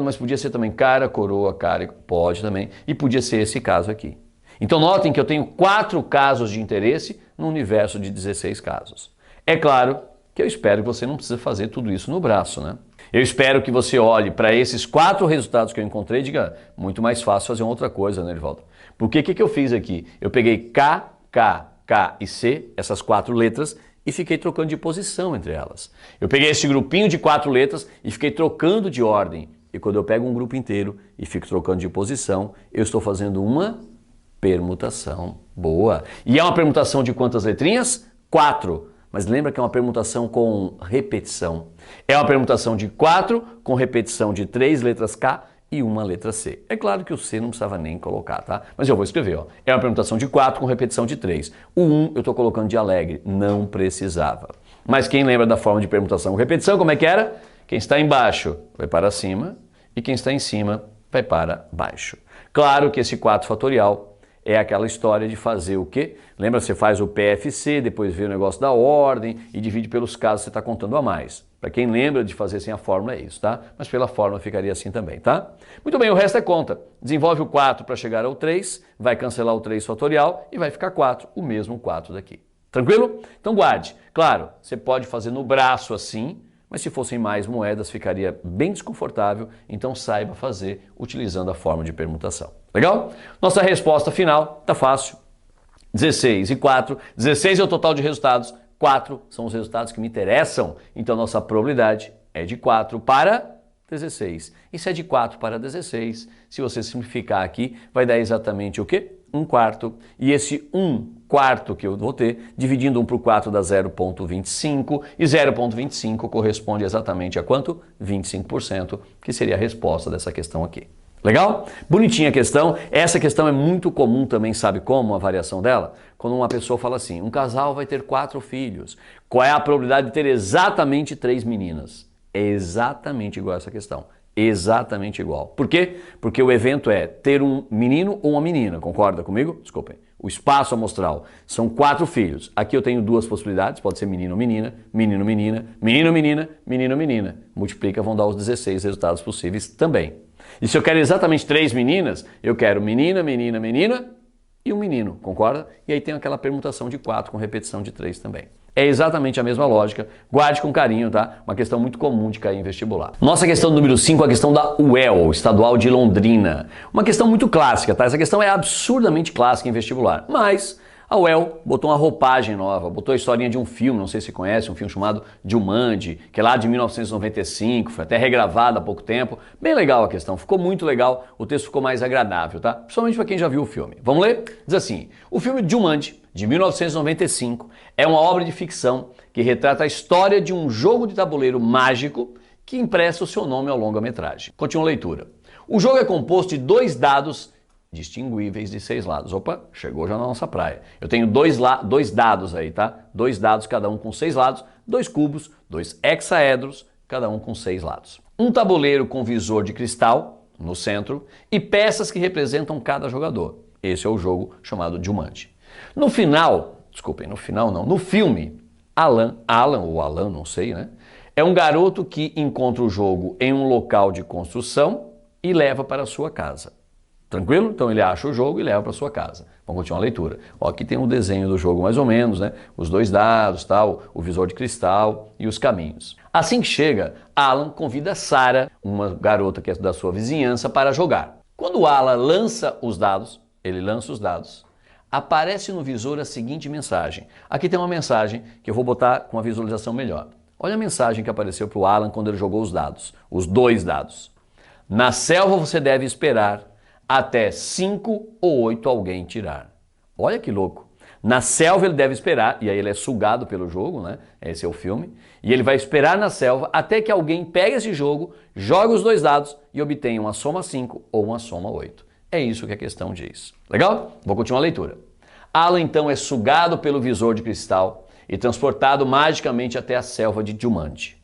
Mas podia ser também cara, coroa, cara e pode também. E podia ser esse caso aqui. Então notem que eu tenho 4 casos de interesse no universo de 16 casos. É claro que eu espero que você não precise fazer tudo isso no braço, né? Eu espero que você olhe para esses 4 resultados que eu encontrei e diga, muito mais fácil fazer uma outra coisa, né, Erivaldo? Porque o que eu fiz aqui? Eu peguei K, K, K e C, essas 4 letras, e fiquei trocando de posição entre elas. Eu peguei esse grupinho de 4 letras e fiquei trocando de ordem. E quando eu pego um grupo inteiro e fico trocando de posição, eu estou fazendo uma permutação. Boa! E é uma permutação de quantas letrinhas? 4. Mas lembra que é uma permutação com repetição. É uma permutação de 4 com repetição de 3 letras K e uma letra C. É claro que o C não precisava nem colocar, tá? Mas eu vou escrever, ó. É uma permutação de 4 com repetição de 3. O 1 eu estou colocando de alegre, não precisava. Mas quem lembra da forma de permutação com repetição, como é que era? Quem está embaixo vai para cima e quem está em cima vai para baixo. Claro que esse 4 fatorial é aquela história de fazer o quê? Lembra, você faz o PFC, depois vê o negócio da ordem e divide pelos casos que você está contando a mais. Para quem lembra de fazer sem a fórmula é isso, tá? Mas pela fórmula ficaria assim também, tá? Muito bem, o resto é conta. Desenvolve o 4 para chegar ao 3, vai cancelar o 3 fatorial e vai ficar 4, o mesmo 4 daqui. Tranquilo? Então guarde. Claro, você pode fazer no braço assim, mas se fossem mais moedas ficaria bem desconfortável, então saiba fazer utilizando a fórmula de permutação. Legal? Nossa resposta final tá fácil. 16 e 4. 16 é o total de resultados, 4 são os resultados que me interessam, então nossa probabilidade é de 4 para 16. E se é de 4 para 16, se você simplificar aqui, vai dar exatamente o quê? 1/4. E esse 1/4 que eu vou ter, dividindo 1 por 4 dá 0,25, e 0,25 corresponde exatamente a quanto? 25%, que seria a resposta dessa questão aqui. Legal? Bonitinha a questão. Essa questão é muito comum também, sabe como a variação dela? Quando uma pessoa fala assim, um casal vai ter 4 filhos. Qual é a probabilidade de ter exatamente 3 meninas? É exatamente igual a essa questão. Exatamente igual. Por quê? Porque o evento é ter um menino ou uma menina. Concorda comigo? Desculpem. O espaço amostral são 4 filhos. Aqui eu tenho 2 possibilidades, pode ser menino ou menina, menino, menina, menino, menina, menino, menina. Multiplica, vão dar os 16 resultados possíveis também. E se eu quero exatamente 3 meninas, eu quero menina, menina, menina e um menino, concorda? E aí tem aquela permutação de 4 com repetição de 3 também. É exatamente a mesma lógica, guarde com carinho, tá? Uma questão muito comum de cair em vestibular. Nossa questão número 5 é a questão da UEL, Estadual de Londrina. Uma questão muito clássica, tá? Essa questão é absurdamente clássica em vestibular, mas a UEL botou uma roupagem nova, botou a historinha de um filme, não sei se você conhece, um filme chamado Jumanji, que é lá de 1995, foi até regravado há pouco tempo. Bem legal a questão, ficou muito legal, o texto ficou mais agradável, tá? Principalmente para quem já viu o filme. Vamos ler? Diz assim, o filme Jumanji, de 1995, é uma obra de ficção que retrata a história de um jogo de tabuleiro mágico que empresta o seu nome ao longa-metragem. Continua a leitura. O jogo é composto de 2 dados distinguíveis de 6 lados. Opa, chegou já na nossa praia. Eu tenho 2 dados aí, tá? 2 dados, cada um com 6 lados, 2 cubos, 2 hexaedros, cada um com 6 lados. Um tabuleiro com visor de cristal no centro e peças que representam cada jogador. Esse é o jogo chamado Jumanji. No final, desculpem, no final não, no filme, Alan, não sei, né? É um garoto que encontra o jogo em um local de construção e leva para a sua casa. Tranquilo? Então ele acha o jogo e leva para sua casa. Vamos continuar a leitura. Ó, aqui tem um desenho do jogo mais ou menos, né? Os 2 dados, tal, o visor de cristal e os caminhos. Assim que chega, Alan convida Sarah, uma garota que é da sua vizinhança, para jogar. Quando Alan lança os dados, aparece no visor a seguinte mensagem. Aqui tem uma mensagem que eu vou botar com a visualização melhor. Olha a mensagem que apareceu para o Alan quando ele jogou os dados, os 2 dados. Na selva você deve esperar até 5 ou 8 alguém tirar. Olha que louco. Na selva ele deve esperar, e aí ele é sugado pelo jogo, né? Esse é o filme. E ele vai esperar na selva até que alguém pegue esse jogo, jogue os 2 dados e obtenha uma soma 5 ou uma soma 8. É isso que a questão diz. Legal? Vou continuar a leitura. Alan então é sugado pelo visor de cristal e transportado magicamente até a selva de Jumanji,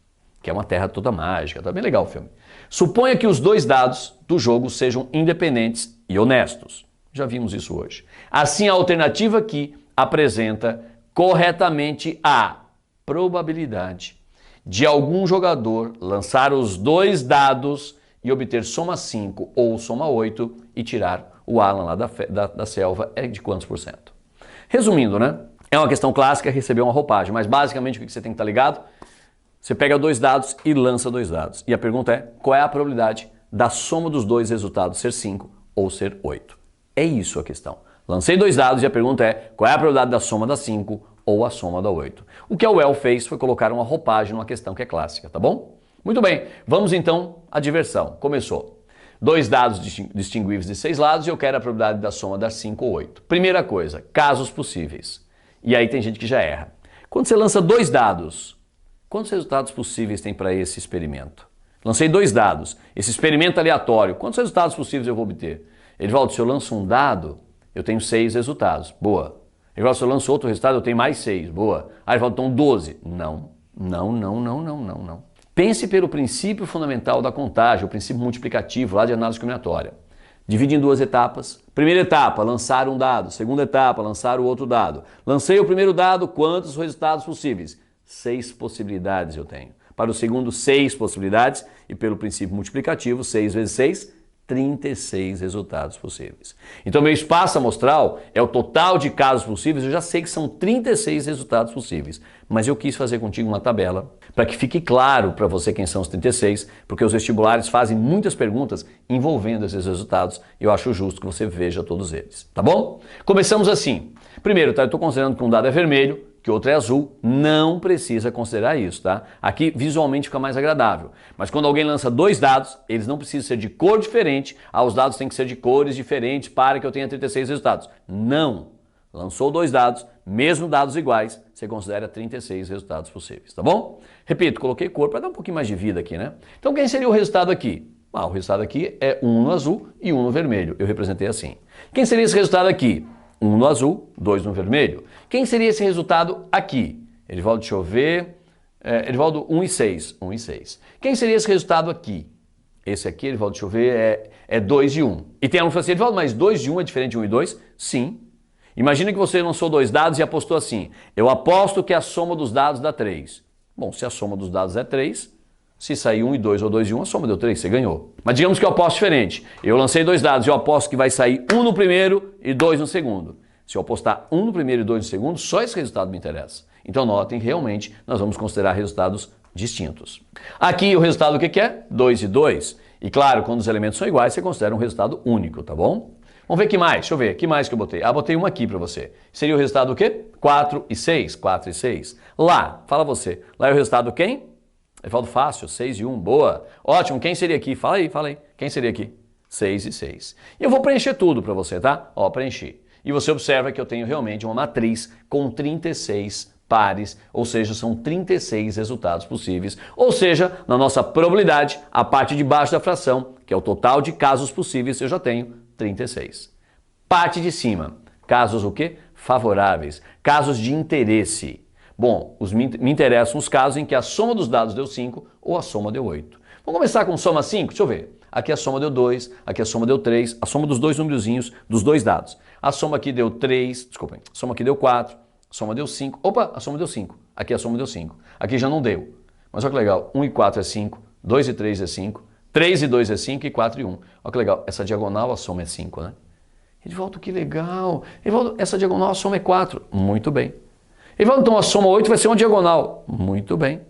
que é uma terra toda mágica. Tá bem legal o filme. Suponha que os 2 dados do jogo sejam independentes e honestos. Já vimos isso hoje. Assim, a alternativa aqui apresenta corretamente a probabilidade de algum jogador lançar os 2 dados e obter soma 5 ou soma 8 e tirar o Alan lá da selva é de quantos por cento? Resumindo, né? É uma questão clássica, receber uma roupagem, mas basicamente o que você tem que estar ligado? Você pega 2 dados e lança 2 dados. E a pergunta é, qual é a probabilidade da soma dos 2 resultados ser 5 ou ser 8? É isso a questão. Lancei 2 dados e a pergunta é, qual é a probabilidade da soma da 5 ou a soma da 8? O que a UEL fez foi colocar uma roupagem numa questão que é clássica, tá bom? Muito bem, vamos então à diversão. Começou. 2 dados distinguíveis de 6 lados e eu quero a probabilidade da soma dar 5 ou 8. Primeira coisa, casos possíveis. E aí tem gente que já erra. Quando você lança 2 dados, quantos resultados possíveis tem para esse experimento? Lancei 2 dados. Esse experimento aleatório, quantos resultados possíveis eu vou obter? Edivaldo, se eu lanço um dado, eu tenho 6 resultados. Boa. Edivaldo, se eu lanço outro resultado, eu tenho mais 6. Boa. Ah, Edivaldo, então 12. Não. Pense pelo princípio fundamental da contagem, o princípio multiplicativo lá de análise combinatória. Divide em duas etapas. Primeira etapa, lançar um dado. Segunda etapa, lançar o outro dado. Lancei o primeiro dado, quantos resultados possíveis? 6 possibilidades eu tenho. Para o segundo, 6 possibilidades. E pelo princípio multiplicativo, 6 vezes 6, 36 resultados possíveis. Então, meu espaço amostral é o total de casos possíveis. Eu já sei que são 36 resultados possíveis, mas eu quis fazer contigo uma tabela para que fique claro para você quem são os 36, porque os vestibulares fazem muitas perguntas envolvendo esses resultados e eu acho justo que você veja todos eles, tá bom? Começamos assim. Primeiro, tá, eu estou considerando que um dado é vermelho, que outro é azul, não precisa considerar isso, tá? Aqui visualmente fica mais agradável, mas quando alguém lança 2 dados, eles não precisam ser de cor diferente, os dados têm que ser de cores diferentes para que eu tenha 36 resultados. Não! Lançou 2 dados, mesmo dados iguais, você considera 36 resultados possíveis, tá bom? Repito, coloquei cor para dar um pouquinho mais de vida aqui, né? Então quem seria o resultado aqui? O resultado aqui é 1 no azul e 1 no vermelho, eu representei assim. Quem seria esse resultado aqui? 1 no azul, 2 no vermelho. Quem seria esse resultado aqui? Edivaldo, deixa eu ver. Edivaldo, 1 e 6. 1 e 6. Quem seria esse resultado aqui? Esse aqui, Edivaldo, deixa eu ver, é 2 e 1. E tem aluno que fala assim, Edivaldo, mas 2 e 1 é diferente de 1 e 2? Sim. Imagina que você lançou 2 dados e apostou assim. Eu aposto que a soma dos dados dá 3. Bom, se a soma dos dados é 3, se sair 1 e 2 ou 2 e 1, a soma deu 3, você ganhou. Mas digamos que eu aposto diferente. Eu lancei 2 dados e eu aposto que vai sair 1 no primeiro e 2 no segundo. Se eu apostar 1 no primeiro e 2 no segundo, só esse resultado me interessa. Então notem, realmente, nós vamos considerar resultados distintos. Aqui o resultado o que é? 2 e 2. E claro, quando os elementos são iguais, você considera um resultado único, tá bom? Vamos ver que mais, deixa eu ver, que mais que eu botei? Botei uma aqui para você. Seria o resultado o quê? 4 e 6, 4 e 6. Lá, fala você, lá é o resultado quem? Eu falo fácil, 6 e 1, boa. Ótimo, quem seria aqui? Fala aí. Quem seria aqui? 6 e 6. E eu vou preencher tudo para você, tá? Ó, preenchi. E você observa que eu tenho realmente uma matriz com 36 pares, ou seja, são 36 resultados possíveis. Ou seja, na nossa probabilidade, a parte de baixo da fração, que é o total de casos possíveis, eu já tenho 36. Parte de cima, casos o quê? Favoráveis, casos de interesse. Bom, me interessam os casos em que a soma dos dados deu 5 ou a soma deu 8. Vamos começar com soma 5? Deixa eu ver. Aqui a soma deu 2, aqui a soma deu 3, a soma dos dois númerozinhos, dos 2 dados. A soma aqui deu 3, desculpem, a soma aqui deu 4, a soma deu 5. Opa, a soma deu 5. Aqui a soma deu 5. Aqui já não deu. Mas olha que legal, 1 e 4 é 5, 2 e 3 é 5, 3 e 2 é 5 e 4 e 1. Olha que legal, essa diagonal a soma é 5, né? Edivaldo, que legal. Edivaldo, essa diagonal a soma é 4. Muito bem. Edivaldo, então a soma 8 vai ser uma diagonal. Muito bem.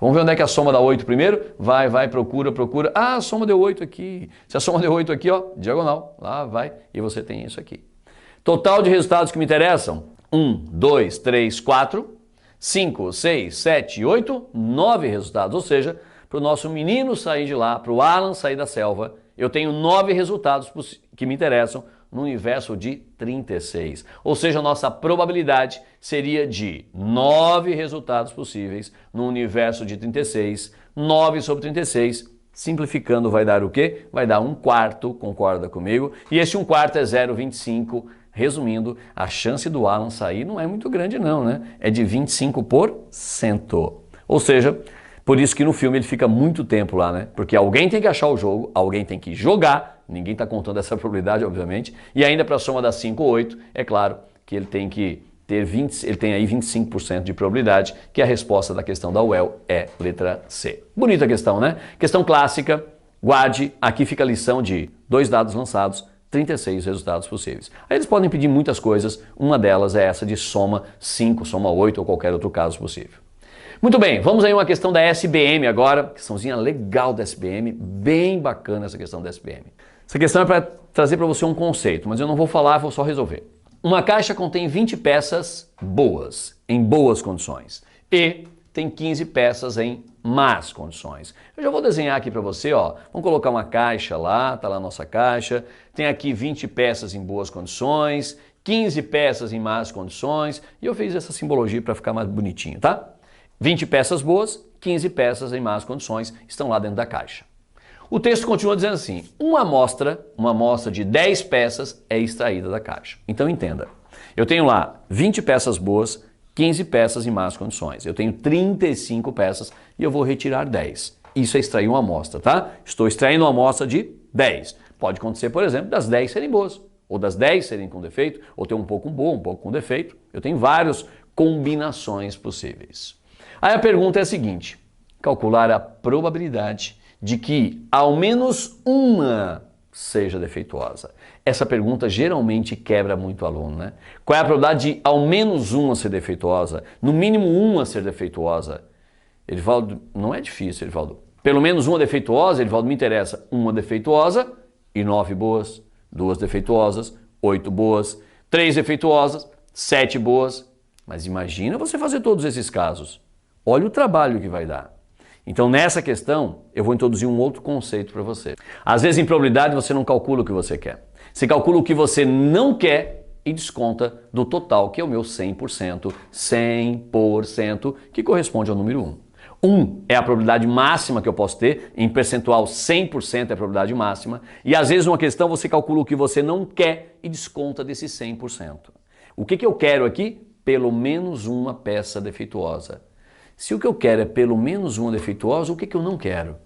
Vamos ver onde é que a soma dá 8 primeiro? Vai, procura. A soma deu 8 aqui. Se a soma deu 8 aqui, ó, diagonal. Lá vai e você tem isso aqui. Total de resultados que me interessam. 1, 2, 3, 4, 5, 6, 7, 8, 9 resultados. Ou seja, para o nosso menino sair de lá, para o Alan sair da selva, eu tenho 9 resultados que me interessam no universo de 36. Ou seja, a nossa probabilidade seria de 9 resultados possíveis no universo de 36. 9 sobre 36, simplificando, vai dar o quê? Vai dar 1/4, concorda comigo? E esse 1/4 é 0,25. Resumindo, a chance do Alan sair não é muito grande não, né? É de 25%. Ou seja, por isso que no filme ele fica muito tempo lá, né? Porque alguém tem que achar o jogo, alguém tem que jogar, ninguém está contando essa probabilidade, obviamente, e ainda para a soma das 5 ou 8, é claro que ele tem que ter ele tem aí 25% de probabilidade, que a resposta da questão da UEL é letra C. Bonita questão, né? Questão clássica, guarde, aqui fica a lição de 2 dados lançados, 36 resultados possíveis. Aí eles podem pedir muitas coisas, uma delas é essa de soma 5, soma 8 ou qualquer outro caso possível. Muito bem, vamos aí uma questão da SBM agora, questãozinha legal da SBM, bem bacana essa questão da SBM. Essa questão é para trazer para você um conceito, mas eu não vou falar, vou só resolver. Uma caixa contém 20 peças boas, em boas condições, e tem 15 peças em más condições. Eu já vou desenhar aqui para você, ó. Vamos colocar uma caixa lá, tá lá a nossa caixa. Tem aqui 20 peças em boas condições, 15 peças em más condições, e eu fiz essa simbologia para ficar mais bonitinho, tá? 20 peças boas, 15 peças em más condições estão lá dentro da caixa. O texto continua dizendo assim, uma amostra de 10 peças é extraída da caixa. Então entenda, eu tenho lá 20 peças boas, 15 peças em más condições. Eu tenho 35 peças e eu vou retirar 10. Isso é extrair uma amostra, tá? Estou extraindo uma amostra de 10. Pode acontecer, por exemplo, das 10 serem boas, ou das 10 serem com defeito, ou ter um pouco bom, um pouco com defeito. Eu tenho várias combinações possíveis. Aí a pergunta é a seguinte: calcular a probabilidade de que ao menos uma seja defeituosa. Essa pergunta geralmente quebra muito o aluno, né? Qual é a probabilidade de ao menos uma ser defeituosa? No mínimo uma ser defeituosa? Edivaldo, não é difícil, Edivaldo. Pelo menos uma defeituosa, Edivaldo, me interessa. Uma defeituosa e 9 boas. 2 defeituosas, 8 boas. 3 defeituosas, 7 boas. Mas imagina você fazer todos esses casos. Olha o trabalho que vai dar. Então nessa questão eu vou introduzir um outro conceito para você. Às vezes em probabilidade você não calcula o que você quer. Você calcula o que você não quer e desconta do total, que é o meu 100%, 100%, que corresponde ao número 1. 1 é a probabilidade máxima que eu posso ter, em percentual 100% é a probabilidade máxima, e às vezes numa questão você calcula o que você não quer e desconta desse 100%. O que eu quero aqui? Pelo menos uma peça defeituosa. Se o que eu quero é pelo menos uma defeituosa, o que eu não quero?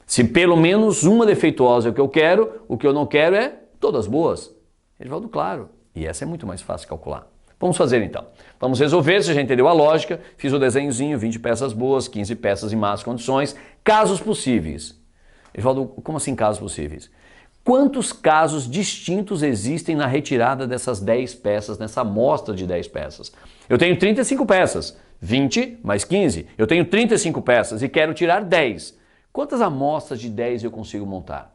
Se pelo menos uma defeituosa é o que eu não quero é todas boas. Edivaldo, claro. E essa é muito mais fácil de calcular. Vamos fazer então. Vamos resolver, você já entendeu a lógica, fiz o desenhozinho, 20 peças boas, 15 peças em más condições, casos possíveis. Edivaldo, como assim casos possíveis? Quantos casos distintos existem na retirada dessas 10 peças, nessa amostra de 10 peças? Eu tenho 35 peças, 20 mais 15. Eu tenho 35 peças e quero tirar 10. Quantas amostras de 10 eu consigo montar?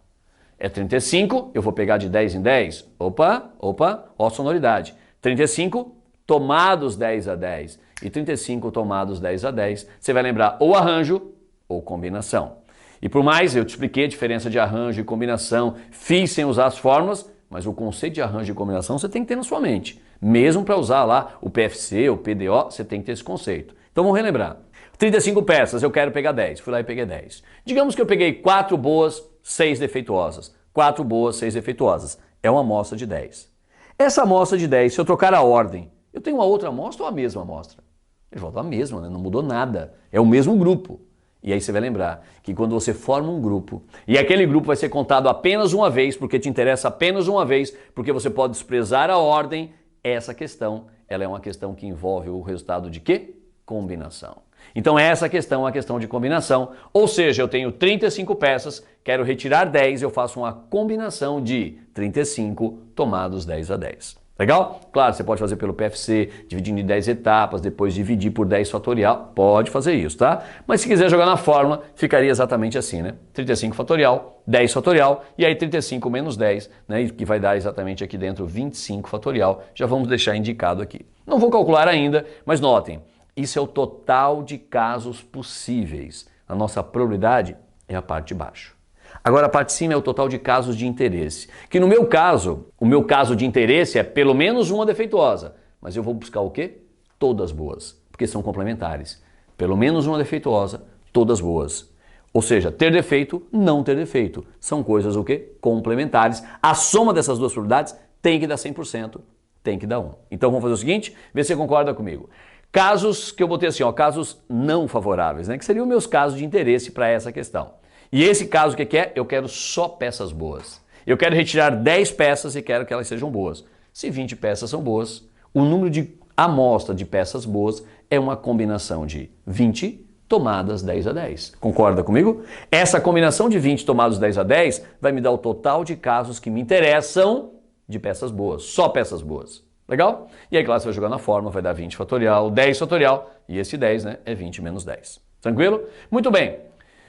É 35, eu vou pegar de 10 em 10. Opa, ó a sonoridade. 35 tomados 10 a 10 e 35 tomados 10 a 10. Você vai lembrar ou arranjo ou combinação. E por mais, eu te expliquei a diferença de arranjo e combinação, fiz sem usar as fórmulas, mas o conceito de arranjo e combinação você tem que ter na sua mente. Mesmo para usar lá o PFC, o PDO, você tem que ter esse conceito. Então vamos relembrar. 35 peças, eu quero pegar 10. Fui lá e peguei 10. Digamos que eu peguei 4 boas, 6 defeituosas. 4 boas, 6 defeituosas. É uma amostra de 10. Essa amostra de 10, se eu trocar a ordem, eu tenho uma outra amostra ou a mesma amostra? Ele volta a mesma, né? Não mudou nada. É o mesmo grupo. E aí você vai lembrar que quando você forma um grupo, e aquele grupo vai ser contado apenas uma vez, porque te interessa apenas uma vez, porque você pode desprezar a ordem, essa questão, ela é uma questão que envolve o resultado de quê? Combinação. Então essa questão é uma questão de combinação, ou seja, eu tenho 35 peças, quero retirar 10, eu faço uma combinação de 35 tomados 10 a 10. Legal? Claro, você pode fazer pelo PFC, dividindo em 10 etapas, depois dividir por 10 fatorial, pode fazer isso, tá? Mas se quiser jogar na fórmula, ficaria exatamente assim, né? 35 fatorial, 10 fatorial, e aí 35 menos 10, né? Que vai dar exatamente aqui dentro 25 fatorial, já vamos deixar indicado aqui. Não vou calcular ainda, mas notem, isso é o total de casos possíveis. A nossa probabilidade é a parte de baixo. Agora a parte de cima é o total de casos de interesse. Que no meu caso, o meu caso de interesse é pelo menos uma defeituosa. Mas eu vou buscar o quê? Todas boas, porque são complementares. Pelo menos uma defeituosa, todas boas. Ou seja, ter defeito, não ter defeito. São coisas o quê? Complementares. A soma dessas duas probabilidades tem que dar 100%, tem que dar 1. Então vamos fazer o seguinte, vê se você concorda comigo. Casos que eu botei assim, ó, casos não favoráveis, né? Que seriam meus casos de interesse para essa questão. E esse caso, o que é? Eu quero só peças boas. Eu quero retirar 10 peças e quero que elas sejam boas. Se 20 peças são boas, o número de amostra de peças boas é uma combinação de 20 tomadas 10 a 10. Concorda comigo? Essa combinação de 20 tomados 10 a 10 vai me dar o total de casos que me interessam de peças boas, só peças boas. Legal? E aí, claro, você vai jogar na fórmula, vai dar 20 fatorial, 10 fatorial, e esse 10, né, é 20 menos 10. Tranquilo? Muito bem.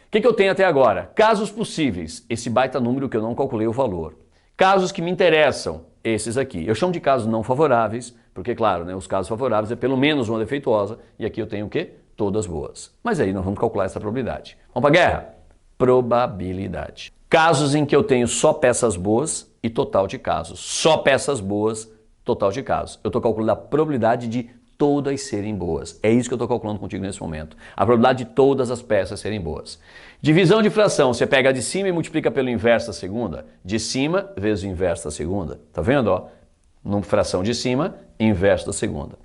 O que eu tenho até agora? Casos possíveis, esse baita número que eu não calculei o valor. Casos que me interessam, esses aqui. Eu chamo de casos não favoráveis, porque claro, né, os casos favoráveis é pelo menos uma defeituosa, e aqui eu tenho o quê? Todas boas. Mas aí nós vamos calcular essa probabilidade. Vamos para a guerra? Probabilidade. Casos em que eu tenho só peças boas e total de casos. Só peças boas, total de casos. Eu estou calculando a probabilidade de todas serem boas. É isso que eu estou calculando contigo nesse momento. A probabilidade de todas as peças serem boas. Divisão de fração, você pega a de cima e multiplica pelo inverso da segunda. De cima vezes o inverso da segunda. Tá vendo? Ó? Numa fração de cima, inverso da segunda.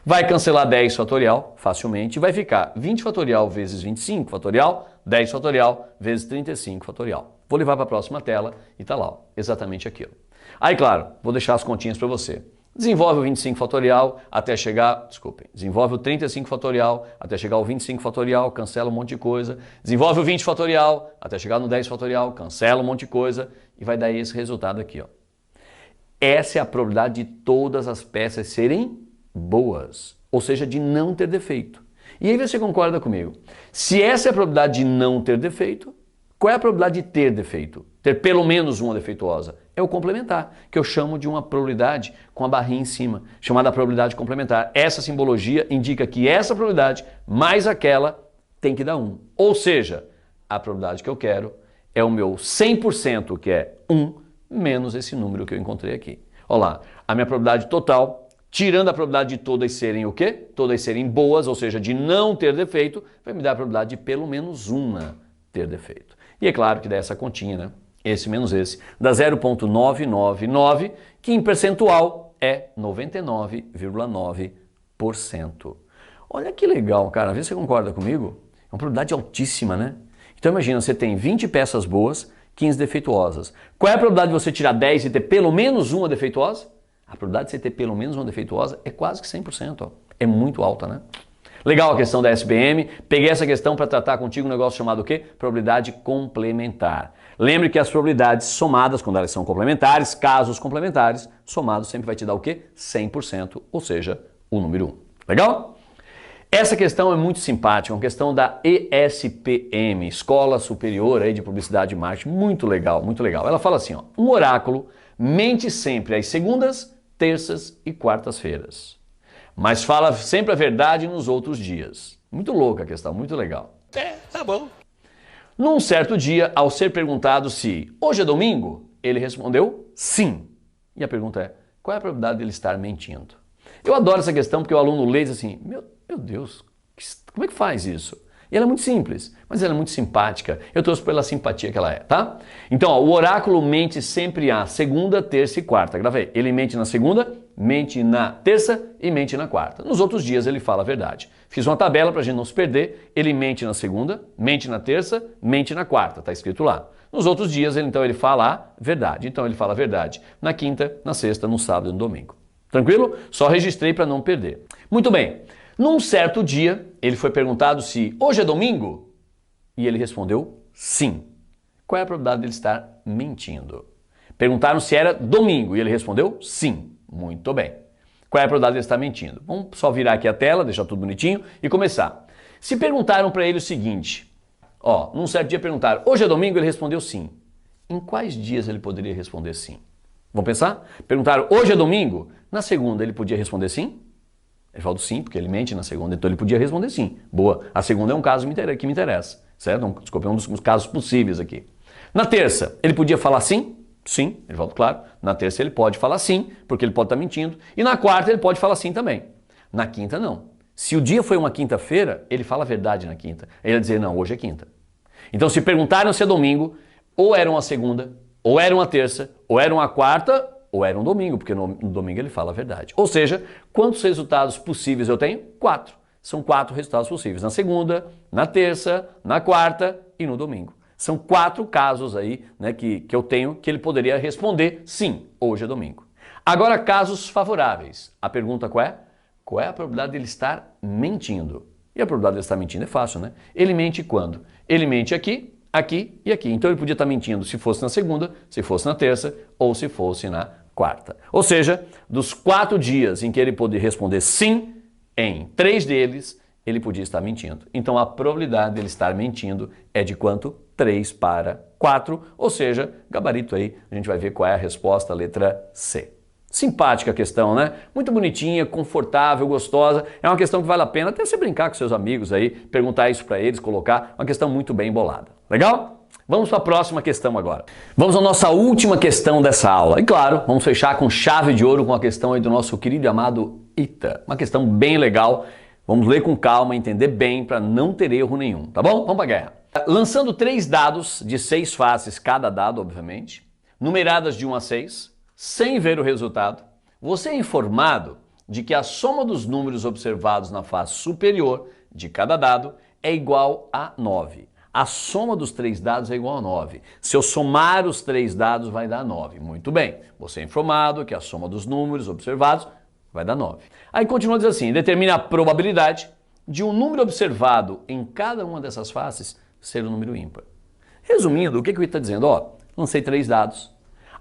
Vai cancelar 10 fatorial facilmente e vai ficar 20 fatorial vezes 25 fatorial, 10 fatorial vezes 35 fatorial. Vou levar para a próxima tela e tá lá, ó, exatamente aquilo. Aí, claro, vou deixar as continhas para você. Desenvolve o 25 fatorial até chegar, desenvolve o 35 fatorial até chegar ao 25 fatorial, cancela um monte de coisa. Desenvolve o 20 fatorial até chegar no 10 fatorial, cancela um monte de coisa e vai dar esse resultado aqui, ó. Essa é a probabilidade de todas as peças serem boas, ou seja, de não ter defeito. E aí você concorda comigo? Se essa é a probabilidade de não ter defeito, qual é a probabilidade de ter defeito? Ter pelo menos uma defeituosa? É o complementar, que eu chamo de uma probabilidade com a barrinha em cima, chamada probabilidade complementar. Essa simbologia indica que essa probabilidade mais aquela tem que dar 1. Ou seja, a probabilidade que eu quero é o meu 100%, que é 1, menos esse número que eu encontrei aqui. Olha lá, a minha probabilidade total, tirando a probabilidade de todas serem o quê? Todas serem boas, ou seja, de não ter defeito, vai me dar a probabilidade de pelo menos uma ter defeito. E é claro que dá essa continha, né? Esse menos esse, dá 0,999, que em percentual é 99,9%. Olha que legal, cara. Vê se você concorda comigo. É uma probabilidade altíssima, né? Então imagina, você tem 20 peças boas, 15 defeituosas. Qual é a probabilidade de você tirar 10 e ter pelo menos uma defeituosa? A probabilidade de você ter pelo menos uma defeituosa é quase que 100%. Ó. É muito alta, né? Legal a questão da SBM. Peguei essa questão para tratar contigo um negócio chamado o quê? Probabilidade complementar. Lembre que as probabilidades somadas, quando elas são complementares, casos complementares, somados sempre vai te dar o quê? 100%, ou seja, o número 1. Legal? Essa questão é muito simpática, uma questão da ESPM, Escola Superior aí de Publicidade e Marketing, muito legal, muito legal. Ela fala assim, ó, um oráculo mente sempre às segundas, terças e quartas-feiras, mas fala sempre a verdade nos outros dias. Muito louca a questão, muito legal. Tá bom. Num certo dia, ao ser perguntado se hoje é domingo, ele respondeu sim. E a pergunta é, qual é a probabilidade dele estar mentindo? Eu adoro essa questão porque o aluno lê e diz assim, meu Deus, como é que faz isso? E ela é muito simples, mas ela é muito simpática. Eu trouxe pela simpatia que ela é, tá? Então, ó, o oráculo mente sempre a segunda, terça e quarta. Gravei. Ele mente na segunda, mente na terça e mente na quarta. Nos outros dias ele fala a verdade. Fiz uma tabela para a gente não se perder. Ele mente na segunda, mente na terça, mente na quarta. Tá escrito lá. Nos outros dias, ele fala a verdade. Então, ele fala a verdade na quinta, na sexta, no sábado e no domingo. Tranquilo? Só registrei para não perder. Muito bem. Num certo dia, ele foi perguntado se hoje é domingo e ele respondeu sim. Qual é a probabilidade dele estar mentindo? Perguntaram se era domingo e ele respondeu sim. Muito bem. Qual é a probabilidade dele estar mentindo? Vamos só virar aqui a tela, deixar tudo bonitinho e começar. Se perguntaram para ele o seguinte, ó, num certo dia perguntaram, hoje é domingo, ele respondeu sim. Em quais dias ele poderia responder sim? Vamos pensar? Perguntaram, hoje é domingo? Na segunda ele podia responder sim? Ele falou sim, porque ele mente na segunda, então ele podia responder sim. Boa. A segunda é um caso que me interessa, certo? Desculpa, é um dos casos possíveis aqui. Na terça, ele podia falar sim? Sim, ele falou claro. Na terça ele pode falar sim, porque ele pode estar mentindo. E na quarta ele pode falar sim também. Na quinta não. Se o dia foi uma quinta-feira, ele fala a verdade na quinta. Ele ia dizer, não, hoje é quinta. Então se perguntaram se é domingo, ou era uma segunda, ou era uma terça, ou era uma quarta, ou era um domingo, porque no domingo ele fala a verdade. Ou seja, quantos resultados possíveis eu tenho? 4. São 4 resultados possíveis. Na segunda, na terça, na quarta e no domingo. São 4 casos aí, né, que eu tenho que ele poderia responder sim, hoje é domingo. Agora, casos favoráveis. A pergunta qual é? Qual é a probabilidade dele estar mentindo? E a probabilidade dele estar mentindo é fácil, né? Ele mente quando? Ele mente aqui, aqui e aqui. Então ele podia estar mentindo se fosse na segunda, se fosse na terça ou se fosse na quarta. Ou seja, dos 4 dias em que ele poderia responder sim, em 3 deles ele podia estar mentindo. Então a probabilidade dele estar mentindo é de quanto? 3 para 4, ou seja, gabarito aí, a gente vai ver qual é a resposta, a letra C. Simpática a questão, né? Muito bonitinha, confortável, gostosa. É uma questão que vale a pena até você brincar com seus amigos aí, perguntar isso para eles, colocar. Uma questão muito bem bolada. Legal? Vamos para a próxima questão agora. Vamos à nossa última questão dessa aula. E claro, vamos fechar com chave de ouro com a questão aí do nosso querido e amado ITA. Uma questão bem legal. Vamos ler com calma, entender bem para não ter erro nenhum, tá bom? Vamos para a guerra. Lançando 3 dados de 6 faces cada dado, obviamente, numeradas de 1 a 6, sem ver o resultado, você é informado de que a soma dos números observados na face superior de cada dado é igual a 9. A soma dos três dados é igual a 9. Se eu somar os três dados, vai dar 9. Muito bem. Você é informado que a soma dos números observados vai dar 9. Aí continua dizendo assim, determina a probabilidade de um número observado em cada uma dessas faces ser um número ímpar. Resumindo, o que ele está dizendo? Ó, lancei três dados.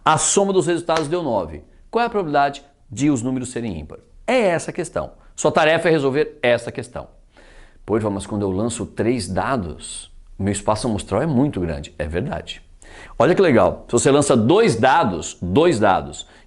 A soma dos resultados deu 9. Qual é a probabilidade de os números serem ímpar? É essa a questão. Sua tarefa é resolver essa questão. Pois, mas quando eu lanço três dados, o meu espaço amostral é muito grande. É verdade. Olha que legal. Se você lança dois dados,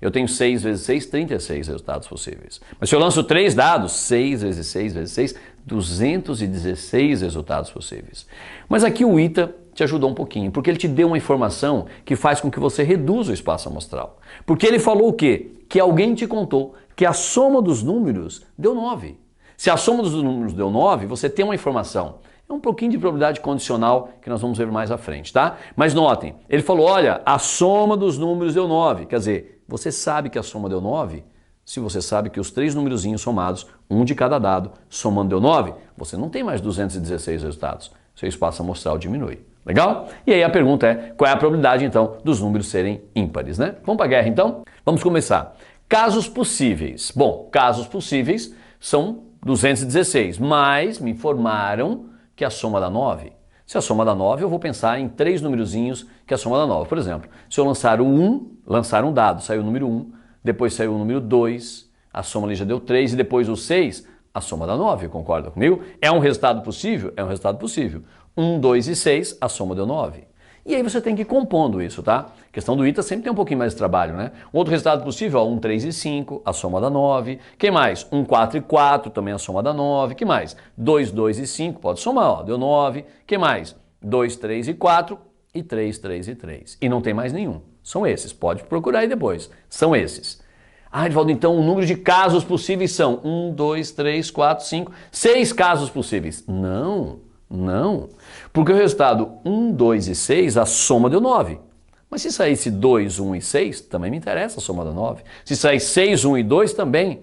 eu tenho 6 vezes 6, 36 resultados possíveis. Mas se eu lanço três dados, 6 vezes 6 vezes 6, 216 resultados possíveis. Mas aqui o ITA te ajudou um pouquinho, porque ele te deu uma informação que faz com que você reduza o espaço amostral. Porque ele falou o quê? Que alguém te contou que a soma dos números deu 9. Se a soma dos números deu 9, você tem uma informação. É um pouquinho de probabilidade condicional que nós vamos ver mais à frente, tá? Mas notem, ele falou, olha, a soma dos números deu 9. Quer dizer, você sabe que a soma deu 9? Se você sabe que os três numerozinhos somados, um de cada dado, somando deu 9, você não tem mais 216 resultados. Seu espaço amostral diminui. Legal? E aí a pergunta é, qual é a probabilidade, então, dos números serem ímpares, né? Vamos para a guerra, então? Vamos começar. Casos possíveis. Bom, casos possíveis são 216, mas me informaram que a soma dá 9. Se a soma dá 9, eu vou pensar em três numerozinhos que a soma dá 9. Por exemplo, se eu lançar o 1, lançar um dado, saiu o número 1, depois saiu o número 2, a soma ali já deu 3, e depois o 6, a soma dá 9, concorda comigo? É um resultado possível? É um resultado possível. 1, 2 e 6, a soma deu 9. E aí você tem que ir compondo isso, tá? A questão do ITA sempre tem um pouquinho mais de trabalho, né? Outro resultado possível, ó, 1, 3 e 5, a soma dá 9. Quem mais? 1, 4 e 4, também a soma dá 9. Que mais? 2, 2 e 5, pode somar, ó, deu 9. Que mais? 2, 3 e 4 e 3, 3 e 3. E não tem mais nenhum. São esses, pode procurar aí depois. São esses. Ah, Edvaldo, então o número de casos possíveis são 1, 2, 3, 4, 5, 6 casos possíveis. Não. Não, porque o resultado 1, 2 e 6, a soma deu 9. Mas se saísse 2, 1 e 6, também me interessa a soma da 9. Se sair 6, 1 e 2, também.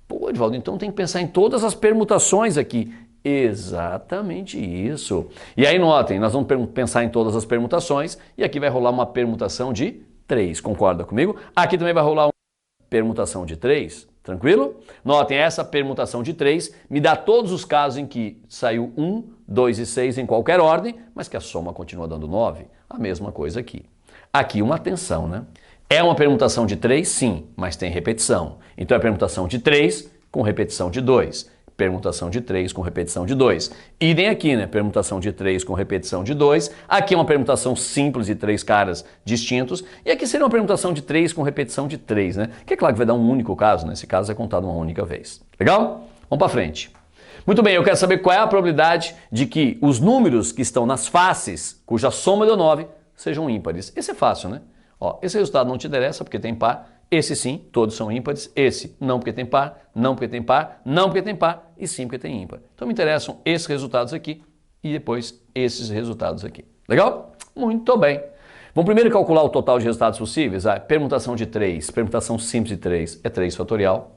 Pô, Edvaldo, então tem que pensar em todas as permutações aqui. Exatamente isso. E aí notem, nós vamos pensar em todas as permutações e aqui vai rolar uma permutação de 3, concorda comigo? Aqui também vai rolar uma permutação de 3. Tranquilo? Notem, essa permutação de 3 me dá todos os casos em que saiu 1, 2 e 6 em qualquer ordem, mas que a soma continua dando 9. A mesma coisa aqui. Aqui uma atenção, né? É uma permutação de 3? Sim, mas tem repetição. Então é permutação de 3 com repetição de 2. Permutação de 3 com repetição de 2. Idem aqui, né? Permutação de 3 com repetição de 2. Aqui é uma permutação simples de 3 caras distintos. E aqui seria uma permutação de 3 com repetição de 3, né? Que é claro que vai dar um único caso, né? Esse caso é contado uma única vez. Legal? Vamos para frente. Muito bem, eu quero saber qual é a probabilidade de que os números que estão nas faces, cuja soma deu 9, sejam ímpares. Esse é fácil, né? Ó, esse resultado não te interessa porque tem par. Esse sim, todos são ímpares. Esse não porque tem par, não porque tem par, não porque tem par e sim porque tem ímpar. Então me interessam esses resultados aqui e depois esses resultados aqui. Legal? Muito bem. Vamos primeiro calcular o total de resultados possíveis. Permutação de 3, permutação simples de 3 é 3 fatorial.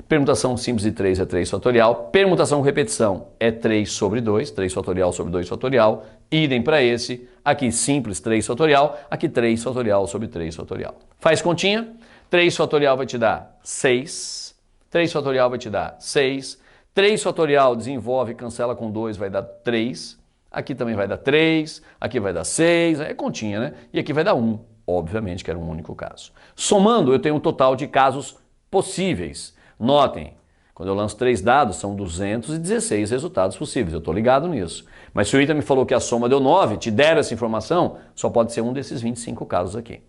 Permutação simples de 3 é 3 fatorial. Permutação com repetição é 3 sobre 2, 3 fatorial sobre 2 fatorial. Idem para esse. Aqui simples 3 fatorial, aqui 3 fatorial sobre 3 fatorial. Faz continha. 3 fatorial vai te dar 6. 3 fatorial vai te dar 6. 3 fatorial desenvolve, cancela com 2, vai dar 3. Aqui também vai dar 3. Aqui vai dar 6. É continha, né? E aqui vai dar 1. Obviamente que era um único caso. Somando, eu tenho um total de casos possíveis. Notem, quando eu lanço 3 dados, são 216 resultados possíveis. Eu estou ligado nisso. Mas se o ITA me falou que a soma deu 9, te deram essa informação, só pode ser um desses 25 casos aqui.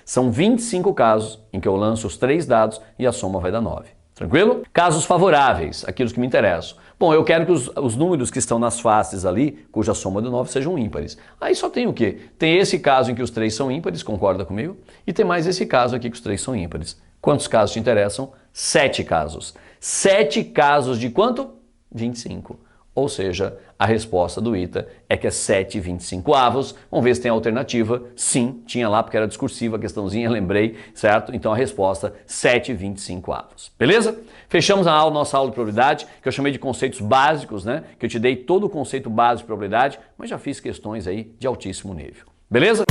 São 25 casos em que eu lanço os 3 dados e a soma vai dar 9. Tranquilo? Casos favoráveis, aqueles que me interessam. Bom, eu quero que os números que estão nas faces ali, cuja soma deu 9, sejam ímpares. Aí só tem o quê? Tem esse caso em que os 3 são ímpares, concorda comigo? E tem mais esse caso aqui que os 3 são ímpares. Quantos casos te interessam? 7 casos. 7 casos de quanto? 25. Ou seja, A resposta do ITA é que é 7,25. Vamos ver se tem alternativa. Sim, tinha lá porque era discursiva a questãozinha, lembrei, certo? Então a resposta 7,25. Beleza? Fechamos a nossa aula de probabilidade, que eu chamei de conceitos básicos, né? Que eu te dei todo o conceito básico de probabilidade, mas já fiz questões aí de altíssimo nível. Beleza?